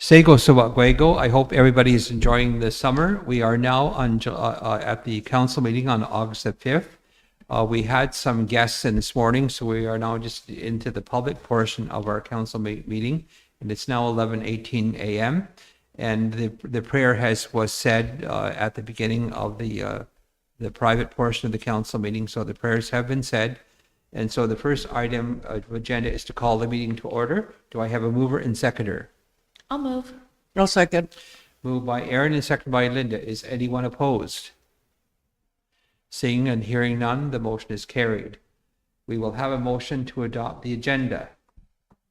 Sego Suwagwego. I hope everybody is enjoying the summer. We are now on at the council meeting on August the 5th. We had some guests in this morning, so we are now just into the public portion of our council meeting, and it's now 11:18 a.m. And the prayer was said at the beginning of the private portion of the council meeting, so the prayers have been said. And so the first item of agenda is to call the meeting to order. Do I have a mover and seconder? I'll move. I'll second. Moved by Aaron and seconded by Linda. Is anyone opposed? Seeing and hearing none, the motion is carried. We will have a motion to adopt the agenda.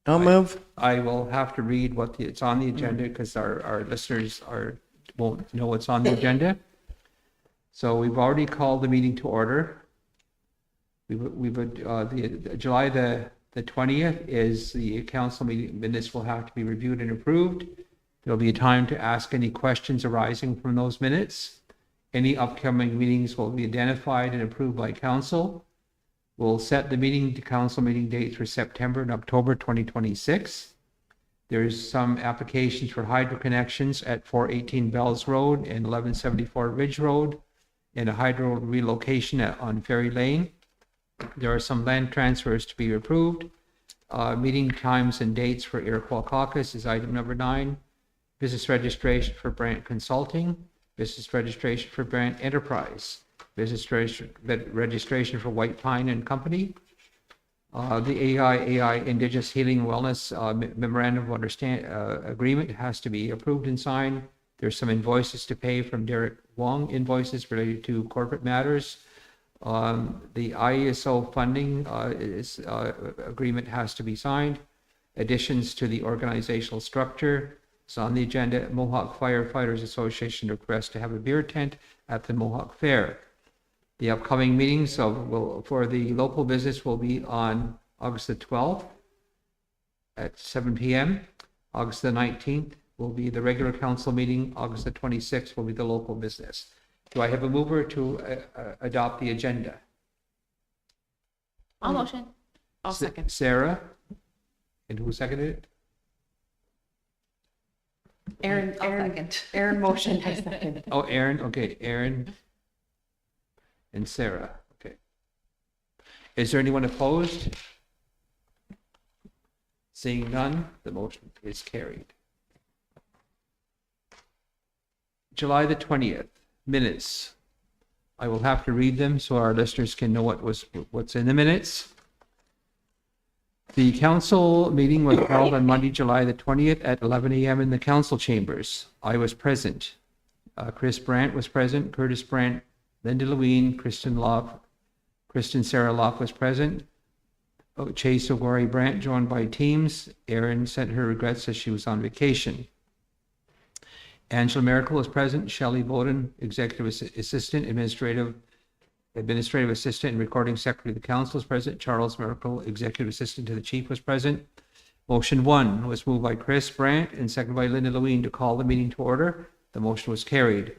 I'll move. I will have to read it's on the agenda because our listeners won't know what's on the agenda. So we've already called the meeting to order. The July the 20th is the council meeting. Minutes will have to be reviewed and approved. There'll be a time to ask any questions arising from those minutes. Any upcoming meetings will be identified and approved by council. We'll set the council meeting dates for September and October 2026. There's some applications for hydro connections at 418 Bells Road and 1174 Ridge Road, and a hydro relocation on Ferry Lane. There are some land transfers to be approved. Meeting times and dates for Iroquois Caucus is item number 9. Business registration for Brandt Consulting. Business registration for Brandt Enterprise. Business registration for White Pine and Company. The AI Indigenous Healing Wellness Memorandum of Understanding Agreement has to be approved and signed. There's some invoices to pay from Derek Wong, invoices related to corporate matters. The ISO funding agreement has to be signed. Additions to the organizational structure is on the agenda. Mohawk Firefighters Association requests to have a beer tent at the Mohawk Fair. The upcoming meetings for the local business will be on August the 12th at 7 p.m. August the 19th will be the regular council meeting. August the 26th will be the local business. Do I have a mover to adopt the agenda? I'll motion. I'll second. Sarah? And who seconded it? Aaron second. Aaron motion. I second. Oh, Aaron. Okay, Aaron and Sarah. Okay. Is there anyone opposed? Seeing none, the motion is carried. July the 20th. Minutes. I will have to read them so our listeners can know what's in the minutes. The council meeting was held on Monday, July the 20th at 11 a.m. in the council chambers. I was present. Chris Brandt was present. Curtis Brandt, Linda Lewin, Kristen Sarah Locke was present. Chase Ogori Brandt joined by teams. Erin sent her regrets as she was on vacation. Angela Miracle was present. Shelley Bowden, Executive Assistant, Administrative Assistant and Recording Secretary of the Council was present. Charles Miracle, Executive Assistant to the Chief, was present. Motion 1 was moved by Chris Brandt and seconded by Linda Lewin to call the meeting to order. The motion was carried.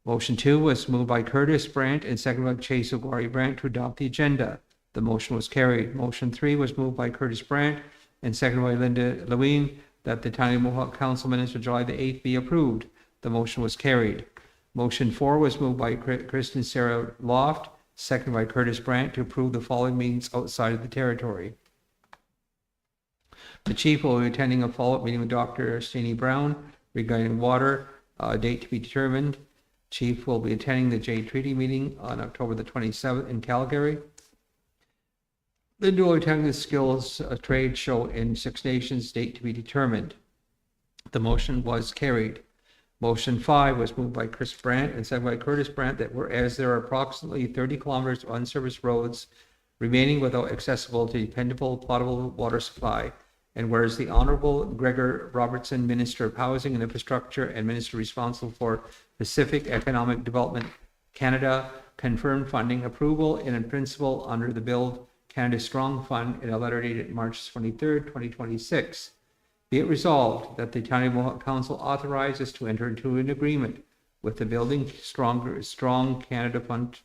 Motion 2 was moved by Curtis Brandt and seconded by Chase Ogwari Brandt to adopt the agenda. The motion was carried. Motion 3 was moved by Curtis Brandt and seconded by Linda Lewin that the Tyendinaga Mohawk Council minutes of July the 8th be approved. The motion was carried. Motion 4 was moved by Kristen Sarah Loft, seconded by Curtis Brandt to approve the following meetings outside of the territory. The Chief will be attending a follow-up meeting with Dr. Steny Brown regarding water, date to be determined. Chief will be attending the Jade Treaty meeting on October the 27th in Calgary. Linda will attend the Skills Trade Show in Six Nations, date to be determined. The motion was carried. Motion 5 was moved by Chris Brandt and seconded by Curtis Brandt that whereas there are approximately 30 kilometers of unserviced roads remaining without accessible to dependable potable water supply, and whereas the Honorable Gregor Robertson, Minister of Housing and Infrastructure and Minister responsible for Pacific Economic Development Canada, confirmed funding approval in principle under the Build Canada Strong Fund in a letter dated March 23rd, 2026. Be it resolved that the Tyendinaga Mohawk Council authorizes to enter into an agreement with the Building Strong Canada Fund.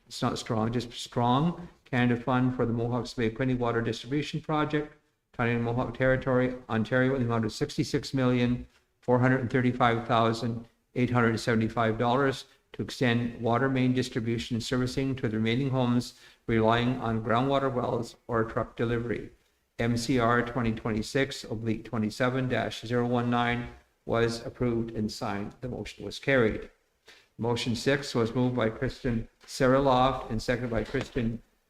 It's not strong, just Strong Canada Fund for the Mohawk Bay Quinte Water Distribution Project Tyendinaga Mohawk Territory, Ontario, in the amount of $66,435,875 to extend water main distribution and servicing to the remaining homes relying on groundwater wells or truck delivery. MCR 2026/27-019 was approved and signed. The motion was carried. Motion 6 was moved by Kristen Saraloft and seconded by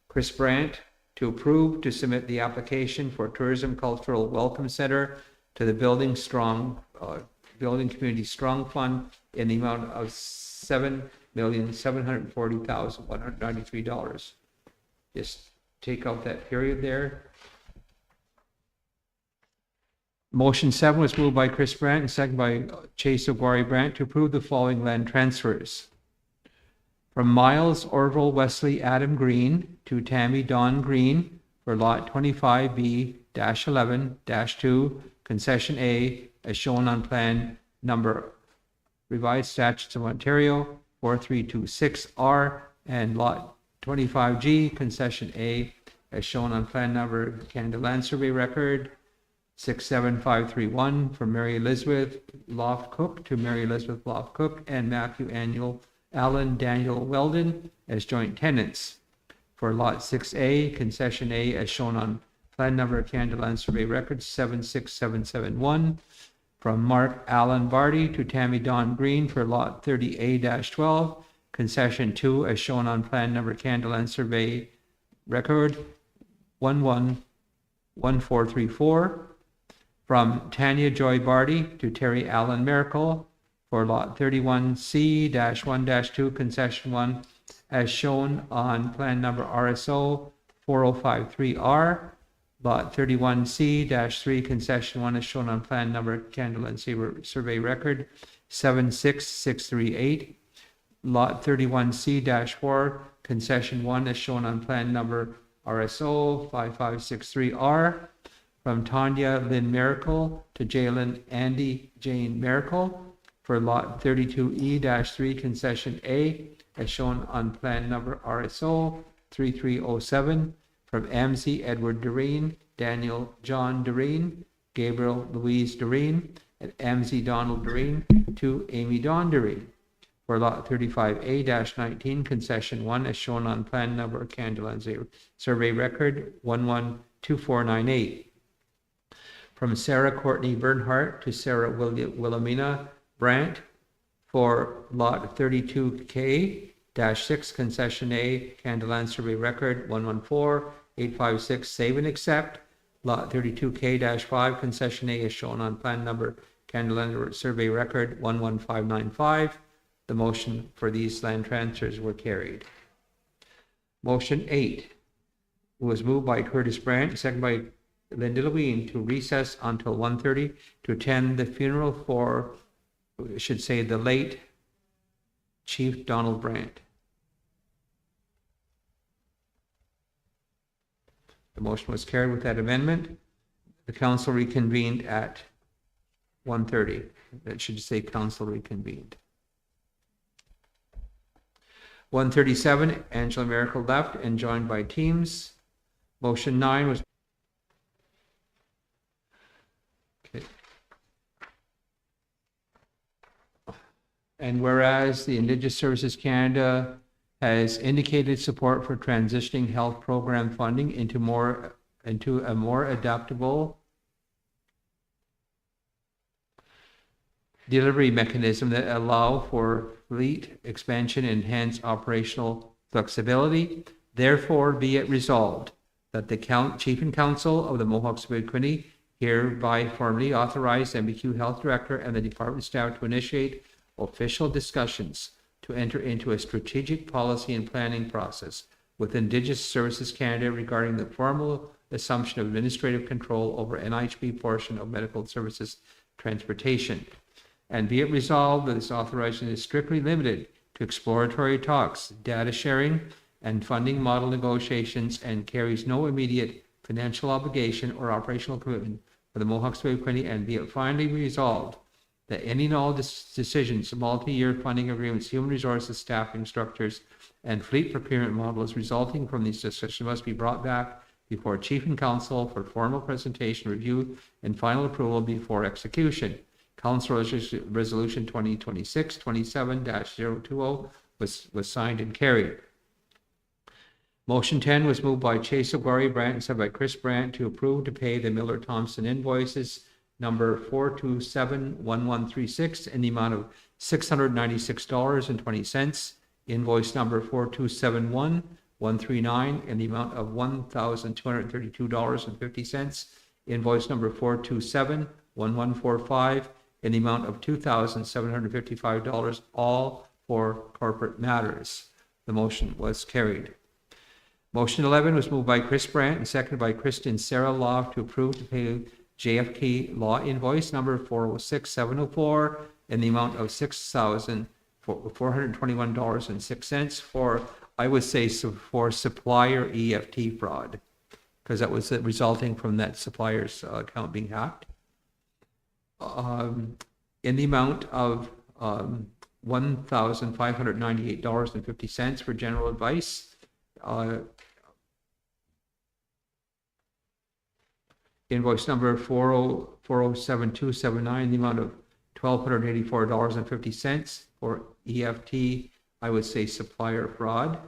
Chris Brandt to approve to submit the application for Tourism Cultural Welcome Center to the Building Community Strong Fund in the amount of $7,740,193. Just take out that period there. Motion 7 was moved by Chris Brandt and seconded by Chase O'Guari Brandt to approve the following land transfers. From Miles Orville Wesley Adam Green to Tammy Dawn Green for lot 25B-11-2, concession A, as shown on plan number Revised Statutes of Ontario 4326R, and lot 25G, concession A, as shown on plan number Canada Land Survey record 67531, from Mary Elizabeth Loft Cook to Mary Elizabeth Loft Cook and Matthew Allen Daniel Weldon as joint tenants. For lot 6A, concession A, as shown on plan number Canada Land Survey record 76771, from Mark Allen Barty to Tammy Dawn Green for lot 30A-12, concession 2, as shown on plan number Canada Land Survey record 111434, from Tanya Joy Barty to Terry Allen Miracle for lot 31C-1-2, concession 1, as shown on plan number RSO 4053R, lot 31C-3, concession 1, as shown on plan number Canada Land Survey record 76638, lot 31C-4, concession 1, as shown on plan number RSO 5563R, from Tanya Lynn Miracle to Jalen Andy Jane Miracle for lot 32E-3, concession A, as shown on plan number RSO 3307, from Amzie Edward Doreen, Daniel John Doreen, Gabriel Louise Doreen, and Amzie Donald Doreen to Amy Dawn Doreen for lot 35A-19, concession 1, as shown on plan number Canada Land Survey record 112498. From Sarah Courtney Bernhardt to Sarah Wilhelmina Brandt for lot 32K-6, concession A, Canada Land Survey record 114856, save and accept. Lot 32K-5, concession A, is shown on plan number Canada Land Survey record 11595. The motion for these land transfers were carried. Motion 8 was moved by Curtis Brandt, seconded by Linda Lewin, to recess until 1:30 to attend the funeral for, I should say, the late Chief Donald Brandt. The motion was carried with that amendment. The council reconvened at 1:30. That should say council reconvened. 1:37, Angela Miracle left and joined by teams. Motion 9 was okay. And whereas the Indigenous Services Canada has indicated support for transitioning health program funding into a more adaptable delivery mechanism that allow for fleet expansion and enhance operational flexibility. Therefore, be it resolved that the Chief and Council of the Mohawk Subcommittee hereby formally authorize MBQ Health Director and the department staff to initiate official discussions to enter into a strategic policy and planning process with Indigenous Services Canada regarding the formal assumption of administrative control over NIHB portion of medical services transportation. And be it resolved that this authorization is strictly limited to exploratory talks, data sharing, and funding model negotiations, and carries no immediate financial obligation or operational commitment for the Mohawk Subcommittee. And be it finally resolved that any and all decisions, multi-year funding agreements, human resources, staffing structures, and fleet procurement models resulting from these discussions must be brought back before Chief and Council for formal presentation, review, and final approval before execution. Council Resolution 2026-27-020 was signed and carried. Motion 10 was moved by Chase Aguirre Brandt and seconded by Chris Brandt to approve to pay the Miller Thompson invoices number 4271136 in the amount of $696.20. Invoice number 4271139 in the amount of $1,232.50. Invoice number 4271145 in the amount of $2,755, all for corporate matters. The motion was carried. Motion 11 was moved by Chris Brandt and seconded by Kristen Sarah Loft to approve to pay JFK Law invoice number 406704 in the amount of $6,421.06 for, I would say, for supplier EFT fraud, because that was resulting from that supplier's account being hacked. In the amount of $1,598.50 for general advice. Invoice number 407-279, the amount of $1,284.50 for EFT, I would say supplier fraud.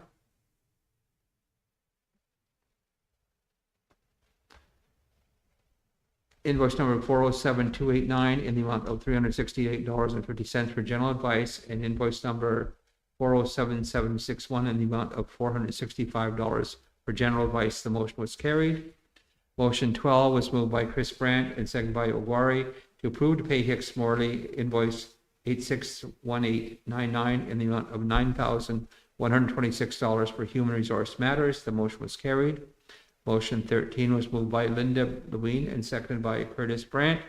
Invoice number 407-289 in the amount of $368.50 for general advice, and invoice number 407-761 in the amount of $465 for general advice. The motion was carried. Motion 12 was moved by Chris Brandt and seconded by Owari to approve to pay Hicks Morley invoice 861899 in the amount of $9,126 for human resource matters. The motion was carried. Motion 13 was moved by Linda Lewin and seconded by Curtis Brandt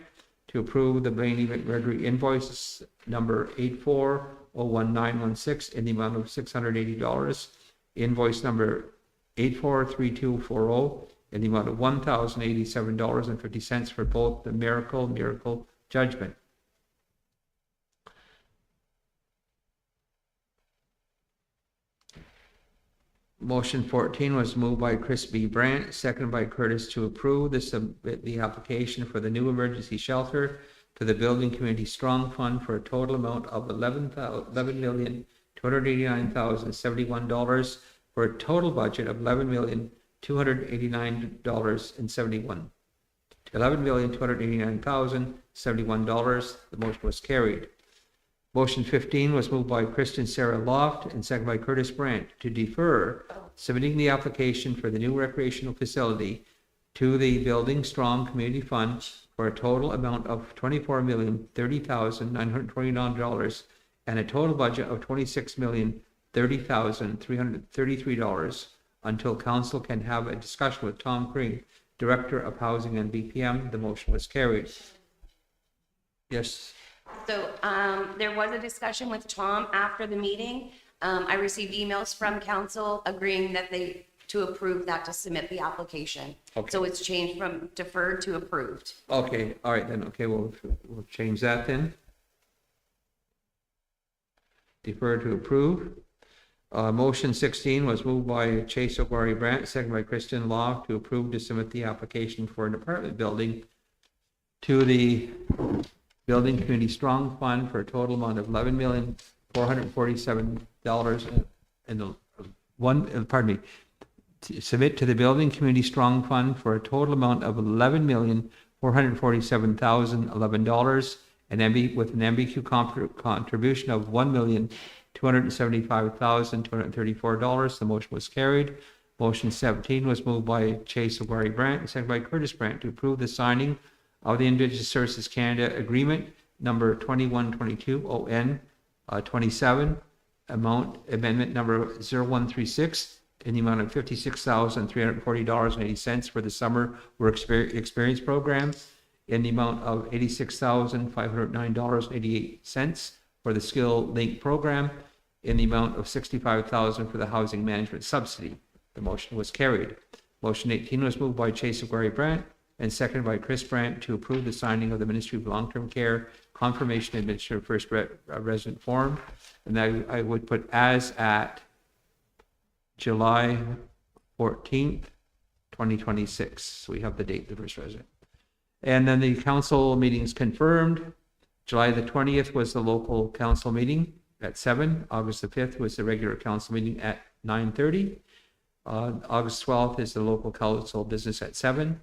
to approve the Blaney McGregory invoice number 840119 in the amount of $680. Invoice number 843240 in the amount of $1,087.50 for both the Miracle Judgment. Motion 14 was moved by Chris B. Brandt, seconded by Curtis to approve the application for the new emergency shelter to the Building Community Strong Fund for a total amount of $11,289,071 for a total budget of $11,289,071. $11,289,071. The motion was carried. Motion 15 was moved by Kristen Sarah Loft and seconded by Curtis Brandt to defer submitting the application for the new recreational facility to the Building Strong Community Fund for a total amount of $24,030,929 and a total budget of $26,030,333 until council can have a discussion with Tom Green, Director of Housing and BPM. The motion was carried. Yes. So there was a discussion with Tom after the meeting. I received emails from council agreeing that to approve that to submit the application. Okay. So it's changed from deferred to approved. Okay, all right then. Okay, we'll change that then. Defer to approve. Motion 16 was moved by Chase O'Guarry Brandt, seconded by Kristen Law to approve to submit the application for an apartment building to the Building Community Strong Fund for a total amount of $11,447 to submit to the Building Community Strong Fund for a total amount of $11,447,011 and with an MBQ contribution of $1,275,234. The motion was carried. Motion 17 was moved by Chase O'Guarry Brandt and seconded by Curtis Brandt to approve the signing of the Indigenous Services Canada Agreement number 2122 ON 27, amendment number 0136 in the amount of $56,340.80 for the Summer Work Experience Program, in the amount of $86,509.88 for the Skill Link Program, in the amount of $65,000 for the Housing Management Subsidy. The motion was carried. Motion 18 was moved by Chase O'Guarry Brandt and seconded by Chris Brandt to approve the signing of the Ministry of Long-Term Care Confirmation Administrative First Resident Form. And I would put as at July 14th, 2026. So we have the date, the first resident. And then the council meetings confirmed. July the 20th was the local council meeting at 7. August the 5th was the regular council meeting at 9:30. August 12th is the local council business at 7.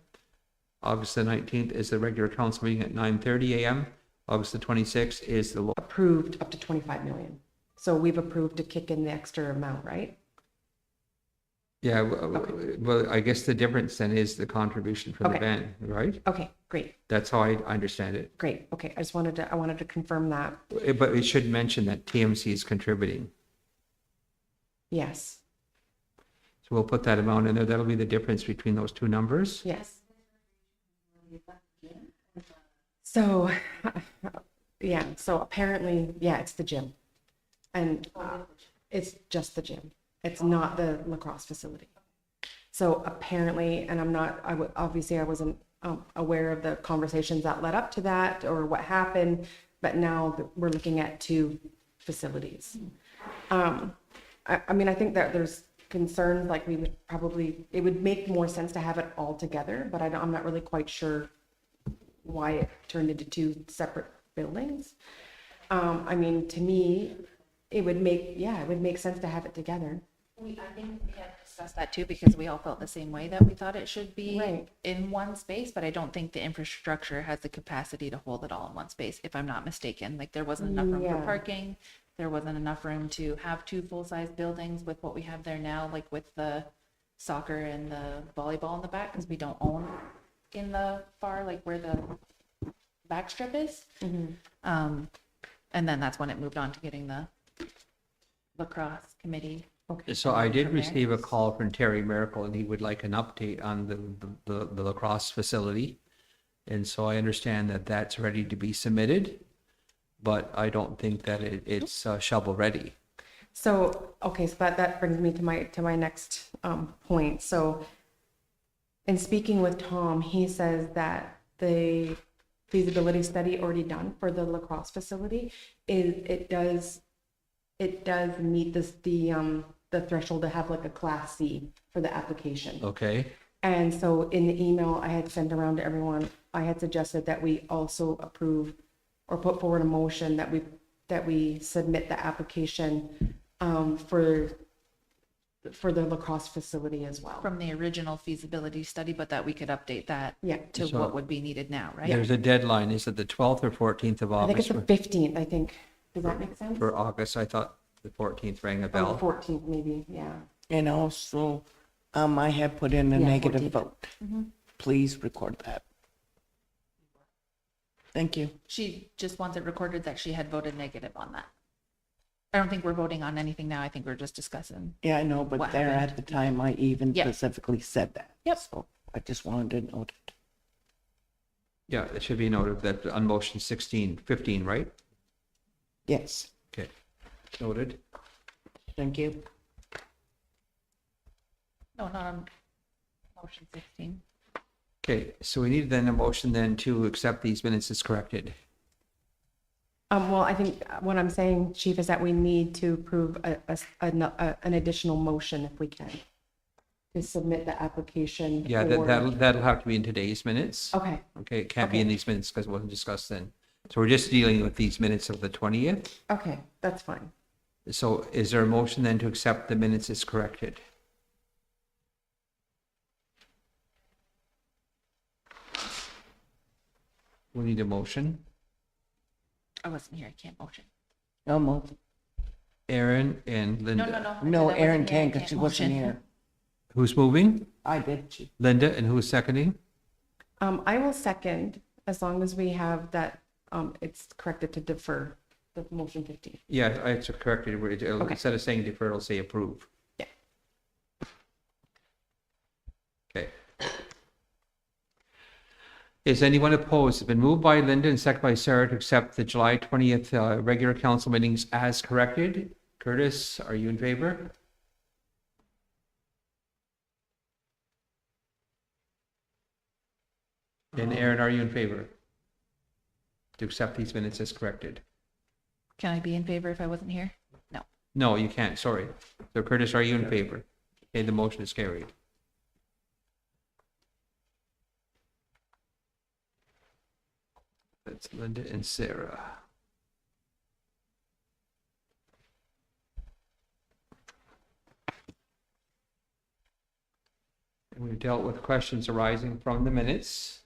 August the 19th is the regular council meeting at 9:30 a.m. August the 26th is the Approved up to 25 million. So we've approved to kick in the extra amount, right? yeah. Well, I guess the difference then is the contribution from the Okay. van, right? Okay, great, That's how I understand it. great. Okay, I wanted to confirm that. But we should mention that TMC is contributing. Yes, So we'll put that amount in there. That'll be the difference between those two numbers. yes. So, yeah, so apparently, yeah, it's the gym. And it's just the gym. It's not the lacrosse facility. So apparently, and I'm not, obviously I wasn't aware of the conversations that led up to that or what happened, but now we're looking at two facilities. I mean, I think that there's concerns, like we would probably, it would make more sense to have it all together, but I'm not really quite sure why it turned into two separate buildings. I mean, to me, it would make sense to have it together. I think we had discussed that too, because we all felt the same way, that we thought it should be Right. in one space, but I don't think the infrastructure has the capacity to hold it all in one space, if I'm not mistaken. Like, there wasn't enough room for Yeah. parking. There wasn't enough room to have two full-size buildings with what we have there now, like with the soccer and the volleyball in the back, because we don't own in the far, like where the back strip is. And then that's when it moved on to getting the lacrosse committee. Okay. So I did receive a call from Terry Miracle, and he would like an update on the lacrosse facility. And so I understand that that's ready to be submitted, but I don't think that it's shovel ready. So, okay, so that brings me to my next point. So in speaking with Tom, he says that the feasibility study already done for the lacrosse facility it does meet the threshold to have like a class C for the application. Okay, And so in the email I had sent around to everyone, I had suggested that we also approve or put forward a motion that we submit the application for the lacrosse facility as well. From the original feasibility study, but that we could update that Yeah. to So- what would be needed now, right? there's a deadline. Is it the 12th or 14th of I think it's August? the 15th, I think. Does that make sense? For August, I thought the 14th rang a Or the bell. 14th, maybe, yeah. And also, I have put in a Yeah, negative 14th. vote. Please record that. Thank you. She just wants it recorded that she had voted negative on that. I don't think we're voting on anything now. I think we're just discussing. Yeah, I know, but What there happened? at the time, I even Yep. specifically said that. Yep. So I just wanted to note it. Yeah, it should be noted that on motion 15, right? Yes, Okay, noted. thank you. No, not on motion 16. Okay, so we need then a motion then to accept these minutes as corrected. Well, I think what I'm saying, Chief, is that we need to approve an additional motion if we can, to submit the application. Yeah, for- that'll have to be in today's minutes. Okay, Okay, it can't be in Okay. these minutes because it wasn't discussed then. So we're just dealing with these minutes of the 20th. okay, that's fine. So is there a motion then to accept the minutes as corrected? We need a motion. I wasn't here. I can't motion. I'll move. Aaron and Linda. No. I No, said I Erin wasn't here. I can't because she wasn't motion. here. Who's moving? I did. Linda, and who's seconding? I will second, as long as we have that, it's corrected to defer the motion 15. Yeah, I it's corrected. Okay. Instead of saying defer, it'll say approve. Yeah. Okay. Is anyone opposed? It's been moved by Linda and seconded by Sarah to accept the July 20th regular council meetings as corrected. Curtis, are you in favor? And Aaron, are you in favor? To accept these minutes as corrected? Can I be in favor if I wasn't here? No. No, you can't, sorry. So Curtis, are you in favor? Okay, the motion is carried. That's Linda and Sarah. And we've dealt with questions arising from the minutes.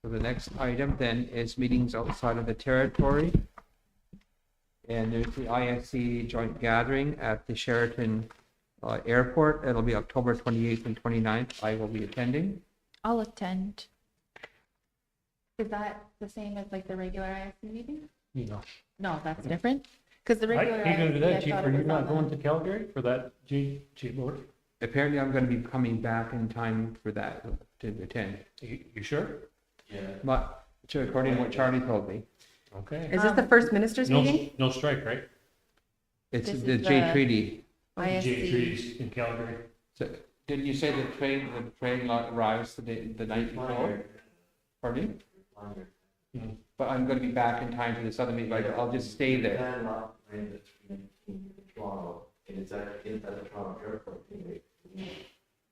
So the next item then is meetings outside of the territory. And there's the ISC joint gathering at the Sheraton Airport. It'll be October 28th and 29th. I will be attending. I'll attend. Is that the same as like the regular ISC meeting? No. No, that's different. Because the I regular can't go to ISC, that, I Chief. thought Are it you was not on going the- to Calgary for that G board? Apparently, I'm going to be coming back in time for that to attend. You sure? But according to what Charlie told me, Okay. Is this the first ministers No, meeting? no strike, right? it's This the is J the- Treaty. J ISC. trees in Calgary. So, didn't you say the train arrives the night before? Pardon me? Hmm. But I'm going to be back in time for this other meeting, but I'll just stay there.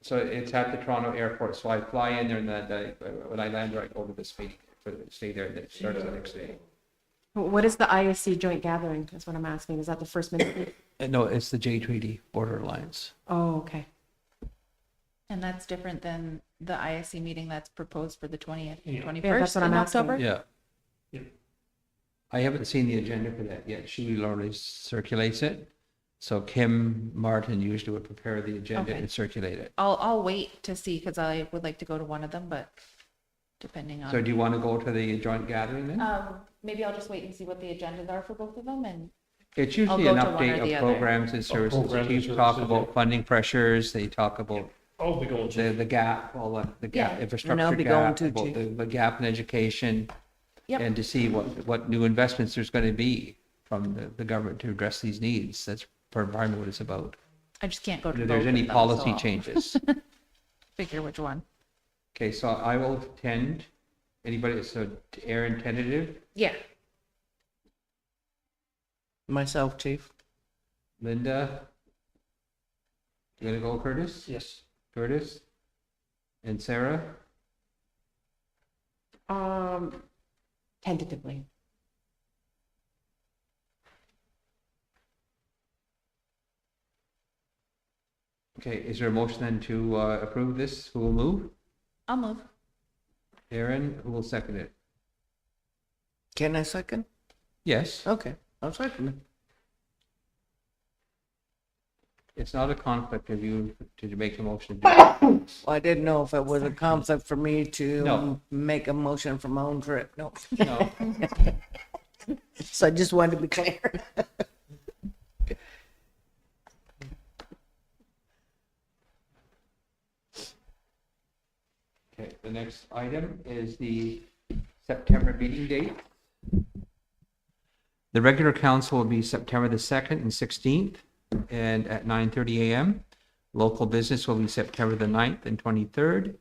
So it's at the Toronto airport, so I fly in there and then when I land there, I go to this meeting, stay there, and then it starts the next day. What is the ISC joint gathering? That's what I'm asking. Is that the first minister? No, it's the J Treaty Border Alliance. Oh, okay. And that's different than the ISC meeting that's proposed for the 20th Yeah. and 21st Yeah, that's what in I'm asking. October? Yeah. Yeah. I haven't seen the agenda for that yet. She normally circulates it. So Kim Martin usually would prepare the agenda Okay. and circulate it. I'll wait to see because I would like to go to one of them, but depending on. So do you want to go to the joint gathering then? Maybe I'll just wait and see what the agendas are for both of them and It's usually go an to one or update the of other. programs and services. programs and Chiefs talk services, about yeah. funding pressures, they talk about I'll be going to. the gap, all the gap, Yeah. infrastructure And I'll be going gap, too, about Chief. the gap in education. Yep. And to see what new investments there's going to be from the government to address these needs. That's primarily what it's about. I just can't go to If both there's any of them, policy so I'll changes. figure which one. Okay, so I will attend. Anybody, so Aaron tentative, Yeah. Myself, Chief. Linda? You gonna go, Curtis? Yes. Curtis? And Sarah? Tentatively. Okay, is there a motion then to approve this? Who will move? I'll move. Aaron, who will second it? Can I second? Yes, Okay, I'll second it. it's not a conflict of you to make a motion. Well, I didn't know if it was a conflict for me to No. make a motion for my own trip. No. No, So I just wanted to be clear. okay, the next item is the September meeting date. The regular council will be September the 2nd and 16th and at 9:30 a.m. Local business will be September the 9th and 23rd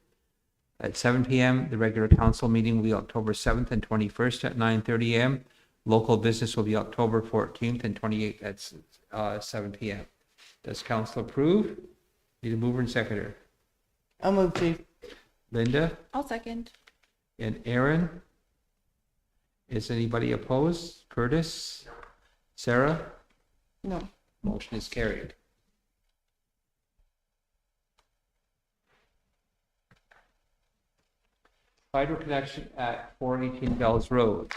at 7 p.m. The regular council meeting will be October 7th and 21st at 9:30 a.m. Local business will be October 14th and 28th at 7 p.m. Does council approve? Need a mover and seconder. I'll move, Chief. Linda I'll second. and Aaron. Is anybody opposed? Curtis? Sarah? No. Motion is carried. Hydro connection at 418 Bells Road.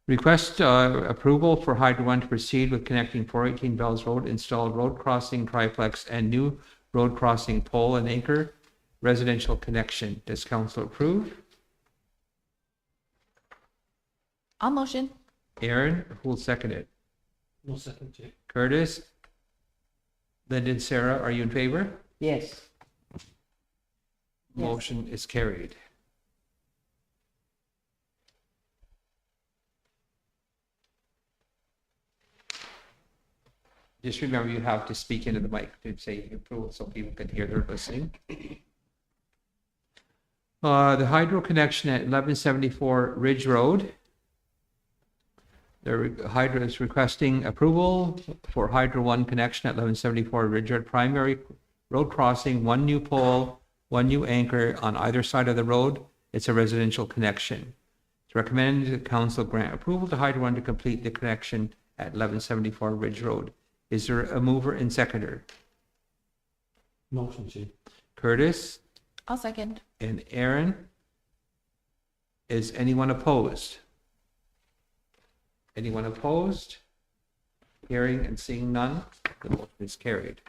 Request approval for Hydro One to proceed with connecting 418 Bells Road, installed road crossing triplex and new road crossing pole and anchor residential connection. Does council approve? I'll motion. Aaron, who will second it? No second, Chief. Curtis? Linda and Sarah, are you in favor? Yes. Motion is carried. Just remember you have to speak into the mic to say approval so people can hear they're listening. The hydro connection at 1174 Ridge Road. The hydro is requesting approval for Hydro One connection at 1174 Ridge Road, primary road crossing, one new pole, one new anchor on either side of the road. It's a residential connection. It's recommended that council grant approval to Hydro One to complete the connection at 1174 Ridge Road. Is there a mover and seconder? Motion, Chief. Curtis I'll second. and Aaron. Is anyone opposed? Anyone opposed? Hearing and seeing none, the motion is carried.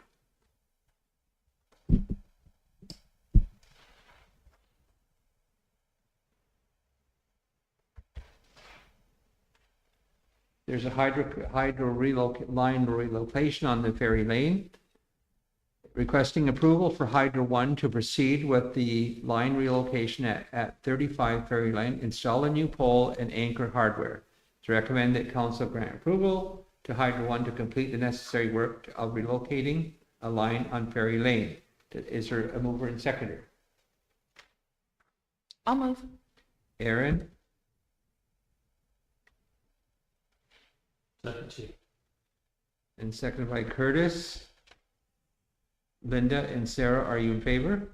There's a line relocation on the Ferry Lane. Requesting approval for Hydro One to proceed with the line relocation at 35 Ferry Lane, install a new pole and anchor hardware. It's recommended that council grant approval to Hydro One to complete the necessary work of relocating a line on Ferry Lane. Is there a mover and seconder? I'll move. Aaron Second, Chief. and seconded by Curtis. Linda and Sarah, are you in favor?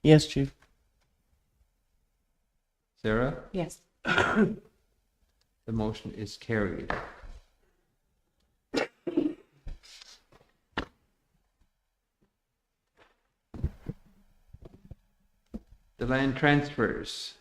Yes, Chief. Sarah? Yes. The motion is carried. The land transfers.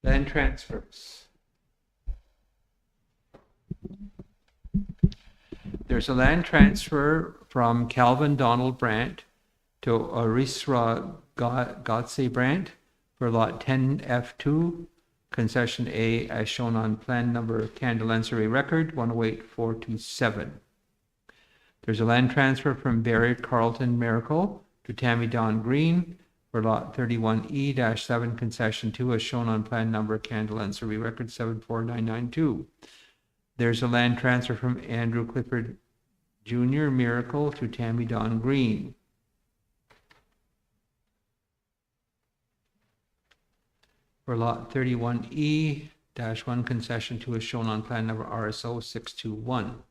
Land transfers. There's a land transfer from Calvin Donald Brandt to Orisra Gotse Brandt for lot 10F2, concession A, as shown on plan number Candilensery record 108427. There's a land transfer from Barry Carlton Miracle to Tammy Don Green for lot 31E-7, concession 2, as shown on plan number Candilensery record 74992. There's a land transfer from Andrew Clifford Jr. Miracle to Tammy Don Green for lot 31E-1, concession 2, as shown on plan number RSO 621.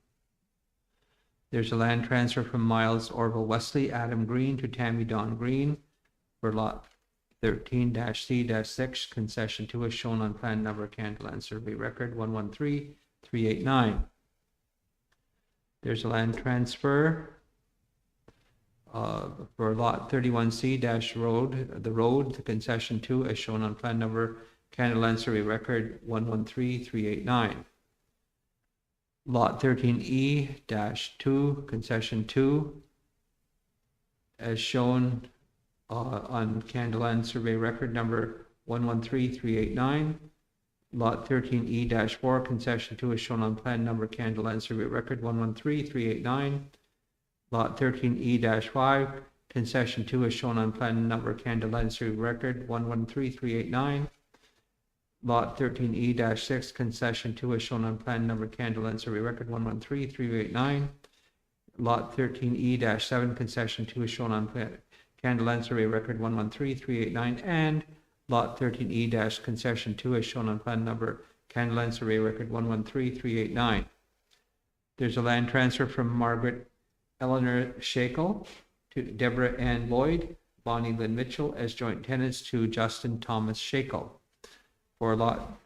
There's a land transfer from Miles Orville Wesley Adam Green to Tammy Don Green for lot 13-C-6, concession 2, as shown on plan number Candiland Survey Record 113389. There's a land transfer for lot 31C- the road, the concession 2, as shown on plan number Candiland Survey Record 113389. Lot 13E-2, concession 2, as shown on Candiland Survey Record number 113389. Lot 13E-4, concession 2, is shown on plan number Candiland Survey Record 113389. Lot 13E-5, concession 2, is shown on plan number Candiland Survey Record 113389. Lot 13E-6, concession 2, is shown on plan number Candiland Survey Record 113389. Lot 13E-7, concession 2, is shown on plan Candiland Survey Record 113389, and Lot 13E- concession 2, is shown on plan number Candiland Survey Record 113389. There's a land transfer from Margaret Eleanor Shakel to Deborah Ann Lloyd, Bonnie Lynn Mitchell as joint tenants to Justin Thomas Shakel for lot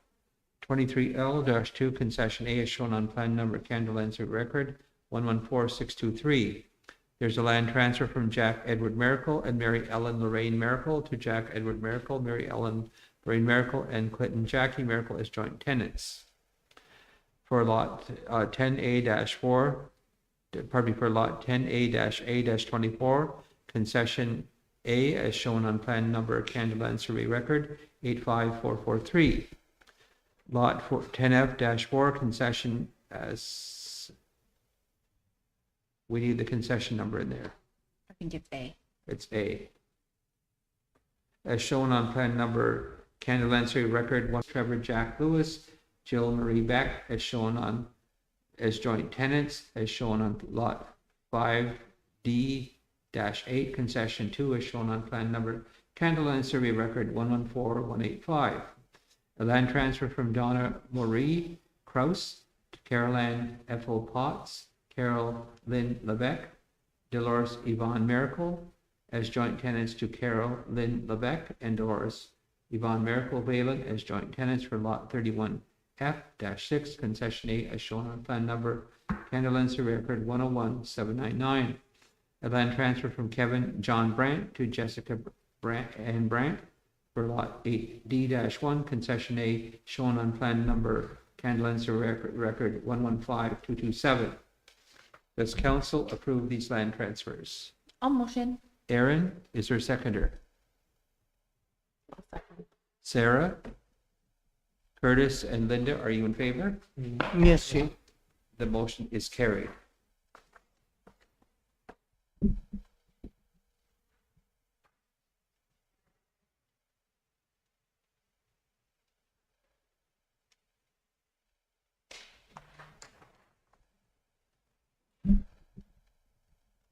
23L-2, concession A, is shown on plan number Candiland Survey Record 114623. There's a land transfer from Jack Edward Miracle and Mary Ellen Lorraine Miracle to Jack Edward Miracle, Mary Ellen Lorraine Miracle, and Clinton Jackie Miracle as joint tenants. For lot 10A-4, for lot 10A-A-24, concession A, as shown on plan number Candiland Survey Record 85443. Lot 10F-4, concession as, we need the concession number in there. I think it's A. It's A. as shown on plan number Candilancery Record 1, Trevor Jack Lewis, Jill Marie Beck, as shown on, as joint tenants, as shown on lot 5D-8, concession 2, as shown on plan number Candilancery Record 114185. A land transfer from Donna Marie Kraus to Carol Ann F.O. Potts, Carol Lynn Lebec, Dolores Yvonne Miracle, as joint tenants to Carol Lynn Lebec and Dolores Yvonne Miracle Valen as joint tenants for lot 31F-6, concession 8, as shown on plan number Candilancery Record 101799. A land transfer from Kevin John Brandt to Jessica Ann Brandt for lot 8D-1, concession A, shown on plan number Candilancery Record 115227. Does council approve these land transfers? I'll motion. Aaron, is there a seconder? Sarah? Curtis and Linda, are you in favor? Yes, Chief. The motion is carried.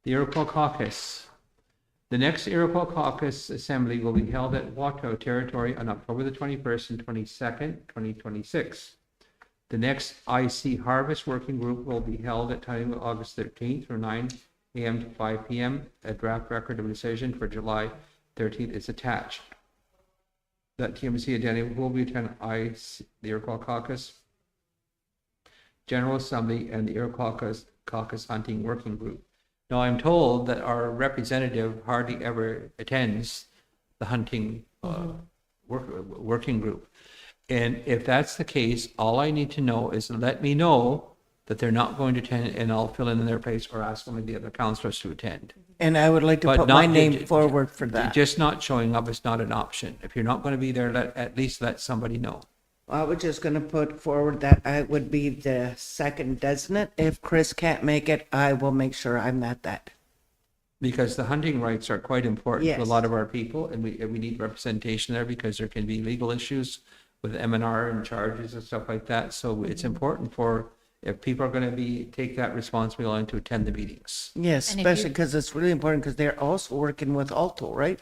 The Iroquois Caucus. The next Iroquois Caucus Assembly will be held at Wato Territory on October the 21st and 22nd, 2026. The next IC Harvest Working Group will be held at Tyendinaga August 13th from 9 a.m. to 5 p.m. A draft record of decision for July 13th is attached. That TMC agenda will be attended by the Iroquois Caucus General Assembly and the Iroquois Caucus Hunting Working Group. Now, I'm told that our representative hardly ever attends the hunting working group. And if that's the case, all I need to know is let me know that they're not going to attend, and I'll fill in their place or ask one of the other councillors to attend. And I would like to But put my not- name forward for that. Just not showing up is not an option. If you're not going to be there, at least let somebody know. I was just gonna put forward that I would be the second designate. If Chris can't make it, I will make sure I'm at that. Because the hunting rights are quite important to a Yes. lot of our people, and we need representation there because there can be legal issues with M&R and charges and stuff like that. So it's important for, if people are going to take that responsibility to attend the meetings. Yes, And if you- especially because it's really important because they're also working with Alto, right?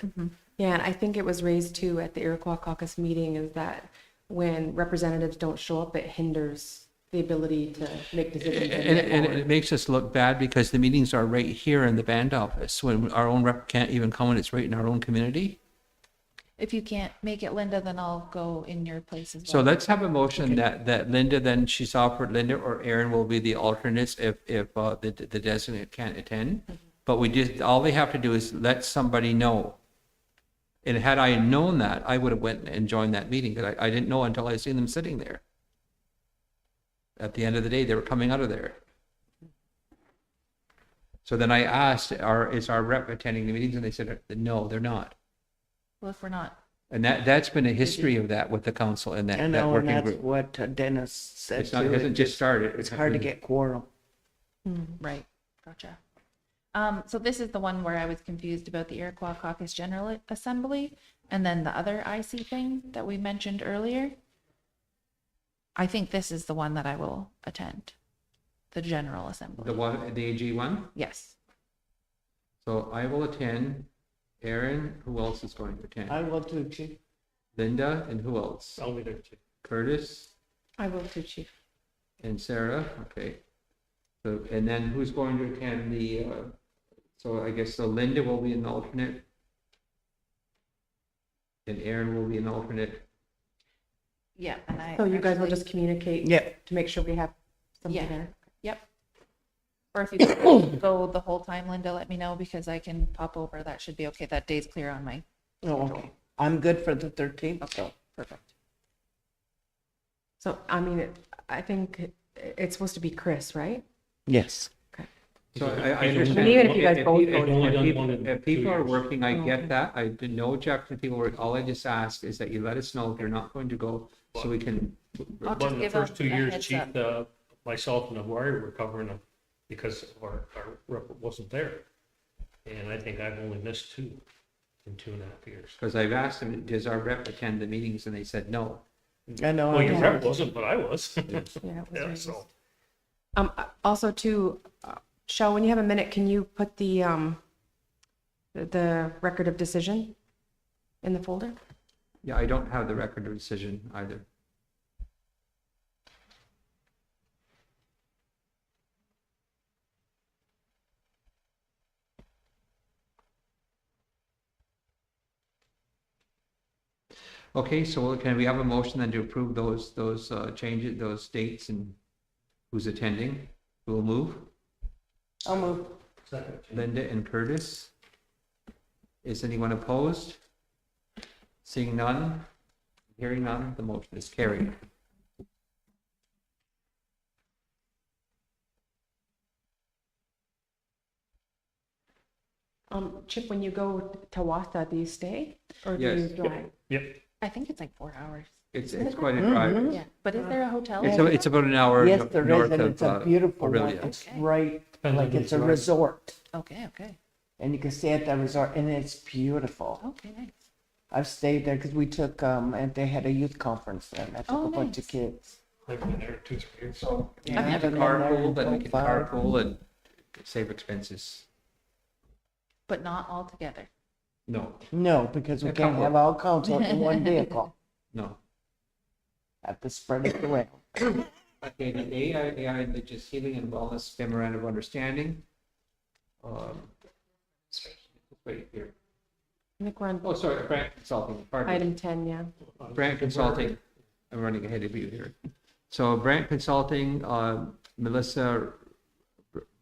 Yeah, and I think it was raised too at the Iroquois Caucus meeting is that when representatives don't show up, it hinders the ability to make decisions. And get and forward. it makes us look bad because the meetings are right here in the band office when our own rep can't even come and it's right in our own community. If you can't make it, Linda, then I'll go in your place as well. So let's have a motion that Linda, then she's offered Linda or Aaron will be the alternates if the designate can't attend. But all they have to do is let somebody know. And had I known that, I would have went and joined that meeting because I didn't know until I seen them sitting there. At the end of the day, they were coming out of there. So then I asked, is our rep attending the meetings? And they said, no, they're not. Well, if we're not, And that's been a history of that with the council and I that know, and working that's group. what Dennis said It's not, too. it hasn't just started. It's hard to get quorum. right, gotcha. So this is the one where I was confused about the Iroquois Caucus General Assembly and then the other IC thing that we mentioned earlier. I think this is the one that I will attend, the General Assembly. The one, the AG one. Yes. So I will attend. Aaron, who else is going to attend? I will too, Chief. Linda, and who else? I'll be there too. Curtis I will too, Chief. and Sarah. Okay. So, and then who's going to attend so I guess, so Linda will be an alternate. And Aaron will be an alternate. Yeah, and I. So you guys will actually- just communicate Yep. to make sure we have something Yeah. there. Yep. Or if you don't go the whole time, Linda, let me know because I can pop over. That should be okay. That day's clear on my. Oh, okay. I'm good for the 13th. Okay, perfect. So, I mean, I think it's supposed to be Chris, right? Yes. So I He's understand. only- even if you guys both he's only done one in If 2 people are years. working, I Oh, get okay. that. I did no objection to people work. All I just ask is that you let us know if you're not going to go so we can. I'll But just in the give first a 2 years, heads Chief, up. myself and the wire were covering them because our rep wasn't there. And I think I've only missed 2. in 2.5 years. Because I've asked them, does our rep attend the meetings? And they said no. I know. Well, your I rep wasn't, but I was. Yeah, it was Yeah, raised. so. Also too, Shel, when you have a minute, can you put the record of decision in the folder? Yeah, I don't have the record of decision either. Okay, so can we have a motion then to approve those changes, those dates and who's attending? Who will move? I'll move. Linda and Curtis. Is anyone opposed? Seeing none, hearing none, the motion is carried. Chip, when you go to Watha, do you stay or do you Yes. drive? Yep. I think it's like 4 hours. It's quite a drive. Yeah, but is there a hotel? It's about an hour Yes, there is, north and of it's a beautiful one. Aurelia. It's Okay. right, Depends like on it's a who's driving. resort. Okay, okay, And you can stay at that resort, and it's beautiful. okay, nice. I've stayed there because we took, and they had a youth conference there, and I took Oh, a bunch of nice. kids. I've been there 2-3 years. So Yeah, I've I've never been there carpool, then we in can 25. carpool and save expenses. But not all together. No, No, because we A can't couple. have all council in one vehicle. no. Have to spread it around. Okay, the AI Indigenous Healing and Wellness Memorandum of Understanding. It's right here. I think we're on Oh, sorry, Brand Consulting, pardon me. item 10, yeah. Brand Consulting, I'm running ahead of you here. So Brand Consulting, Melissa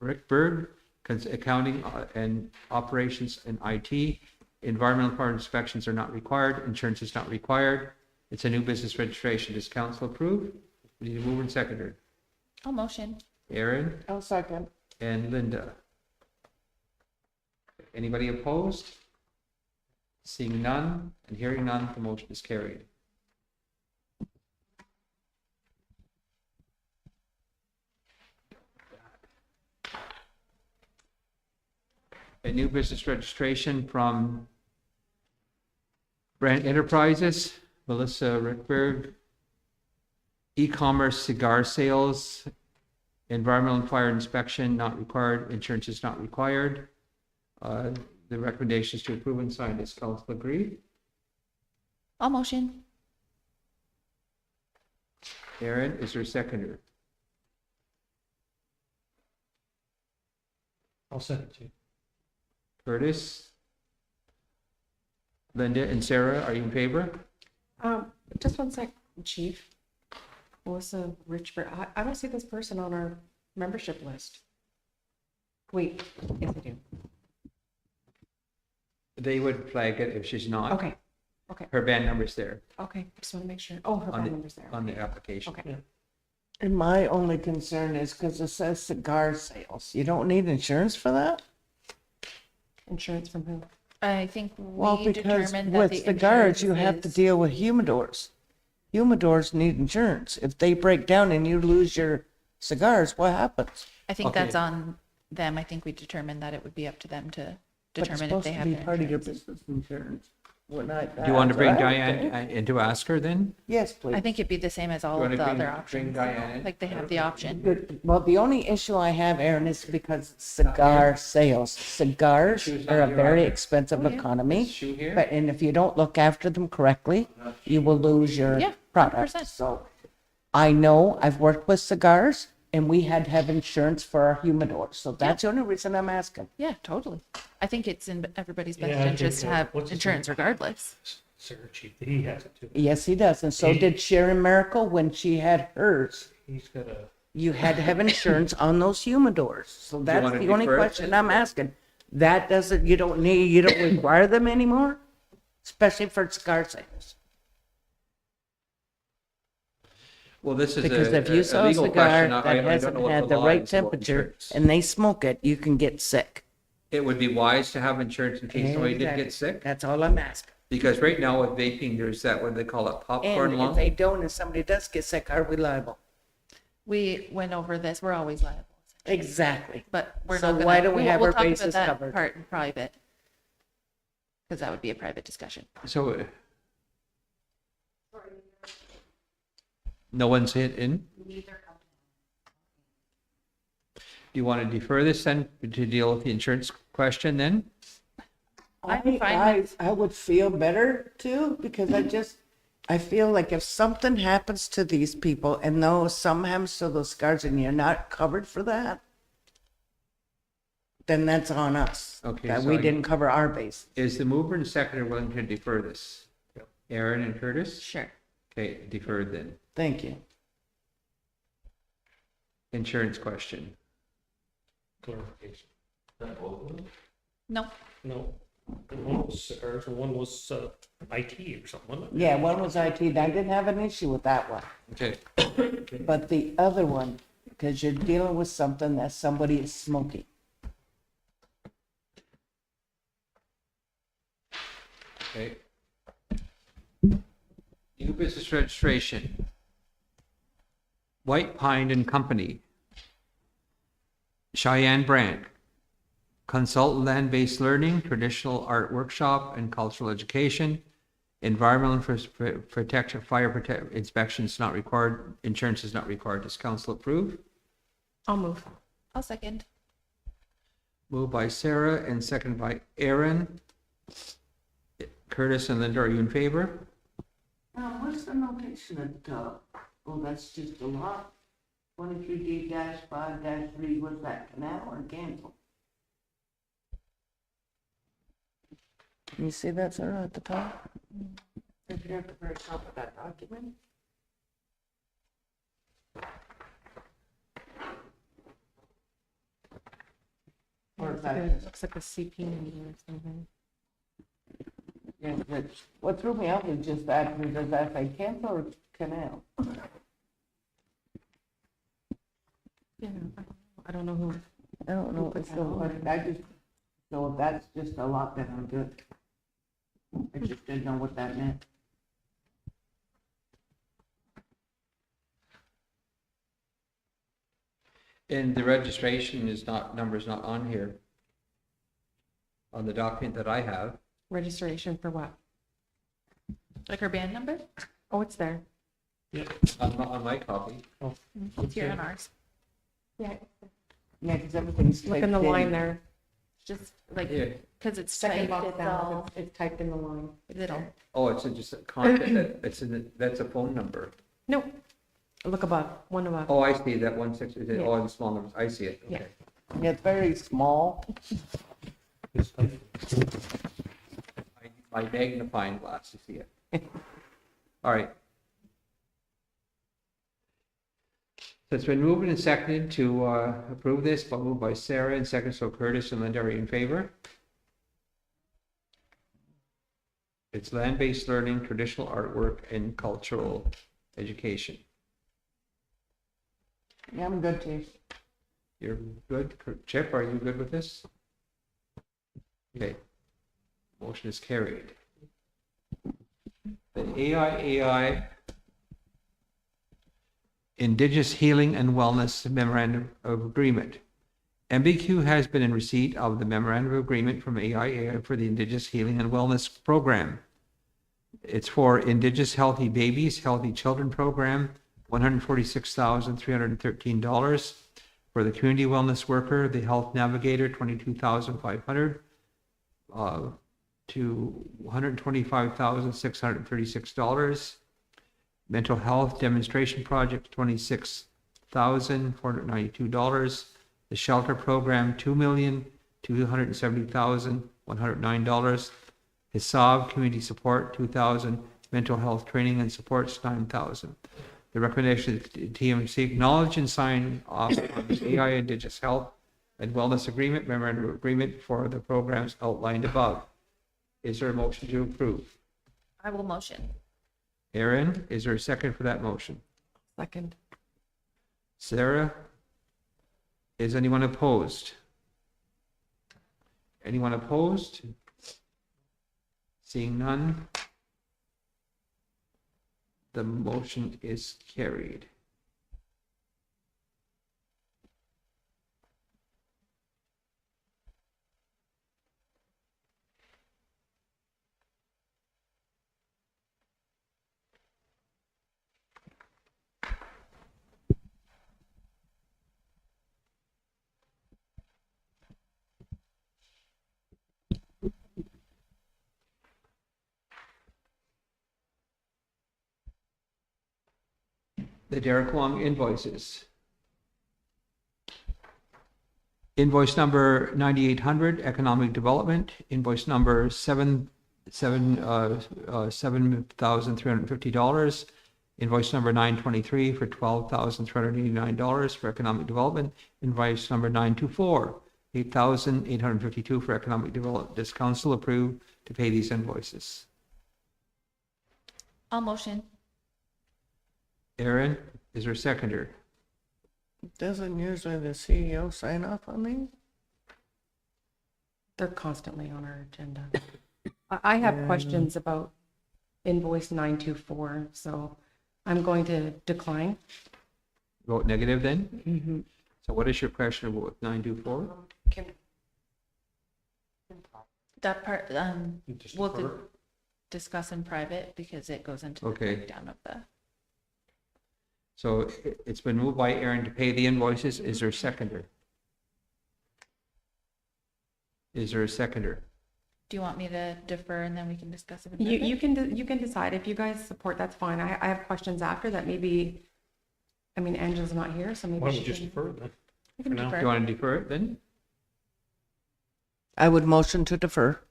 Rickberg, accounting and operations and IT. Environmental part inspections are not required, insurance is not required. It's a new business registration. Does council approve? We need a mover and seconder. Oh, motion. Aaron I'll second. and Linda. Anybody opposed? Seeing none and hearing none, the motion is carried. A new business registration from Brand Enterprises, Melissa Rickberg. E-commerce cigar sales, environmental and fire inspection not required, insurance is not required. The recommendation is to approve and sign. Does council agree? I'll motion. Aaron, is there a seconder? I'll send it to you. Curtis? Linda and Sarah, are you in favor? Just one sec, Chief. Melissa Richburg, I don't see this person on our membership list. Wait, yes, I do. They would flag it if she's not. Okay, okay, Her band number's there okay, just want to make sure. Oh, her On phone the- number's there. on the application. Okay. And my only concern is because it says cigar sales. You don't need insurance for that? Insurance from who? I think Well, we because determined that with the cigars, insurance you have to is- deal with humidors. Humidors need insurance. If they break down and you lose your cigars, what happens? I think Okay. that's on them. I think we determined that it would be up to them to But it's determine if supposed they to have be their part of your insurance. business insurance. Well, not Do you want to that, bring right? Diane in to ask her then? Yes, please. I think it'd be the same as all You of wanna the bring- other bring options. Diane in? Like they have the option. Good. Well, the only issue I have, Aaron, is because it's cigar sales. Cigars Shoes are a on your very offer. expensive Oh, yeah. economy. Is Sue here? But, and if you don't look after them correctly, you will lose your Yeah, product. 100%. So I know I've worked with cigars and we had to have insurance for our humidors. So that's the only reason I'm asking. Yeah, totally. I think it's in everybody's best Yeah, I think, interest to have what's his insurance name? regardless. Sarah Chief, he has it too. Yes, he does. And so did Sharon Miracle when she had hers. He's got a, You had to have insurance on those humidors. So that's wanna the only defer it question then? I'm asking. That doesn't, you don't require them anymore, especially for cigar sales. Well, this is Because if you a saw a legal cigar question. I that don't hasn't know what had the law right is about temperature insurance. and they smoke it, you can get sick. It would be wise to have insurance in case somebody did Exactly. get sick. That's all I'm asking. Because right now with vaping, there's that, what they call it, popcorn And if lung. they don't and somebody does get sick, are we liable? We went over this. We're always liable. Exactly. But we're So not gonna. why don't we have we'll our talk about bases that covered? part in private. because that would be a private discussion. So no one's hit in? Do you want to defer this then to deal with the insurance question then? I'm fine with- I would feel better too, because I feel like if something happens to these people and some happens to those scars and you're not covered for that, then that's on us. Okay, That so we I- didn't cover our base. Is the mover and seconder willing to defer this? Yep. Aaron and Curtis? Sure. Okay, deferred then. Thank you. Insurance question. Clarification. No, No, one was cigars and one was IT or something, wasn't it? Yeah, one was IT, and I didn't have an issue with that one. Okay. But the other one, because you're dealing with something that somebody is smoking. Okay. New business registration. White Pine and Company. Cheyenne Brand. Consultant land-based learning, traditional art workshop and cultural education. Environmental protection, inspections not required, insurance is not required. Does council approve? I'll move. I'll second. Moved by Sarah and seconded by Aaron. Curtis and Linda, are you in favor? What's the notation at, that's just a lot. 23D-5-3, what's that, canal or cancel? You see that, Sarah, at the top? Right there at the very top of that document? Or is that It looks like a CP meeting or something. yeah, what threw me off is just that, does that say cancel or canal? Yeah, I don't know who. I don't know, put that so, on but I just, so if that's just a lot, then I'm good. I just didn't know what that meant. And the registration is not, number's not on here. On the document that I have. Registration for what? Like her band number? Oh, it's there. On my copy. It's here on ours. Yeah. Yeah, because everything's Look in the typed line there. Just like, Yeah. because it's Second typed, box it's down, all it's typed in the line. little. Oh, it's just a contact, it's that's a phone number. No, look above, one above. Oh, I see, that 16, Yeah. oh, the small numbers, I see it, Yeah. okay. Yeah, it's very small. Good stuff. My magnifying glass to see it. All right. So it's been moved and seconded to approve this, but moved by Sarah and second, so Curtis and Linda, are you in favor? It's land-based learning, traditional artwork, and cultural education. Yeah, I'm good too. You're good? Chip, are you good with this? Okay. Motion is carried. The AIAI Indigenous Healing and Wellness Memorandum of Agreement. MBQ has been in receipt of the Memorandum of Agreement from AIAI for the Indigenous Healing and Wellness Program. It's for Indigenous Healthy Babies, Healthy Children Program, $146,313. For the Community Wellness Worker, the Health Navigator, $22,500 to $125,636. Mental Health Demonstration Project, $26,492. The Shelter Program, $2,270,109. HISAB Community Support, $2,000. Mental Health Training and Supports, $9,000. The recommendation is TMC acknowledge and sign off on the AI Indigenous Health and Wellness Agreement, Memorandum of Agreement for the programs outlined above. Is there a motion to approve? I will motion. Aaron, is there a second for that motion? Second. Sarah? Is anyone opposed? Anyone opposed? Seeing none? The motion is carried. the Derek Long invoices. Invoice number 9800, Economic Development. Invoice number $7,350. Invoice number 923 for $12,389 for Economic Development. Invoice number 924, $8,852 for Economic Development. Does council approve to pay these invoices? I'll motion. Aaron, is there a seconder? Doesn't usually the CEO sign off on these? They're constantly on our agenda. I have questions about invoice 924, so I'm going to decline. Vote negative then? So what is your question about 924? Can, That part, Just we'll defer. discuss in private because it goes into the Okay. breakdown of the. So it's been moved by Aaron to pay the invoices. Is there a seconder? Is there a seconder? Do you want me to defer and then we can discuss it in you, private? you can decide. If you guys support, that's fine. I have questions after that maybe, I mean, Angela's not here, so maybe Why don't she we just can. defer it then? We can for now. Do you defer. want to defer it then? I would motion to defer.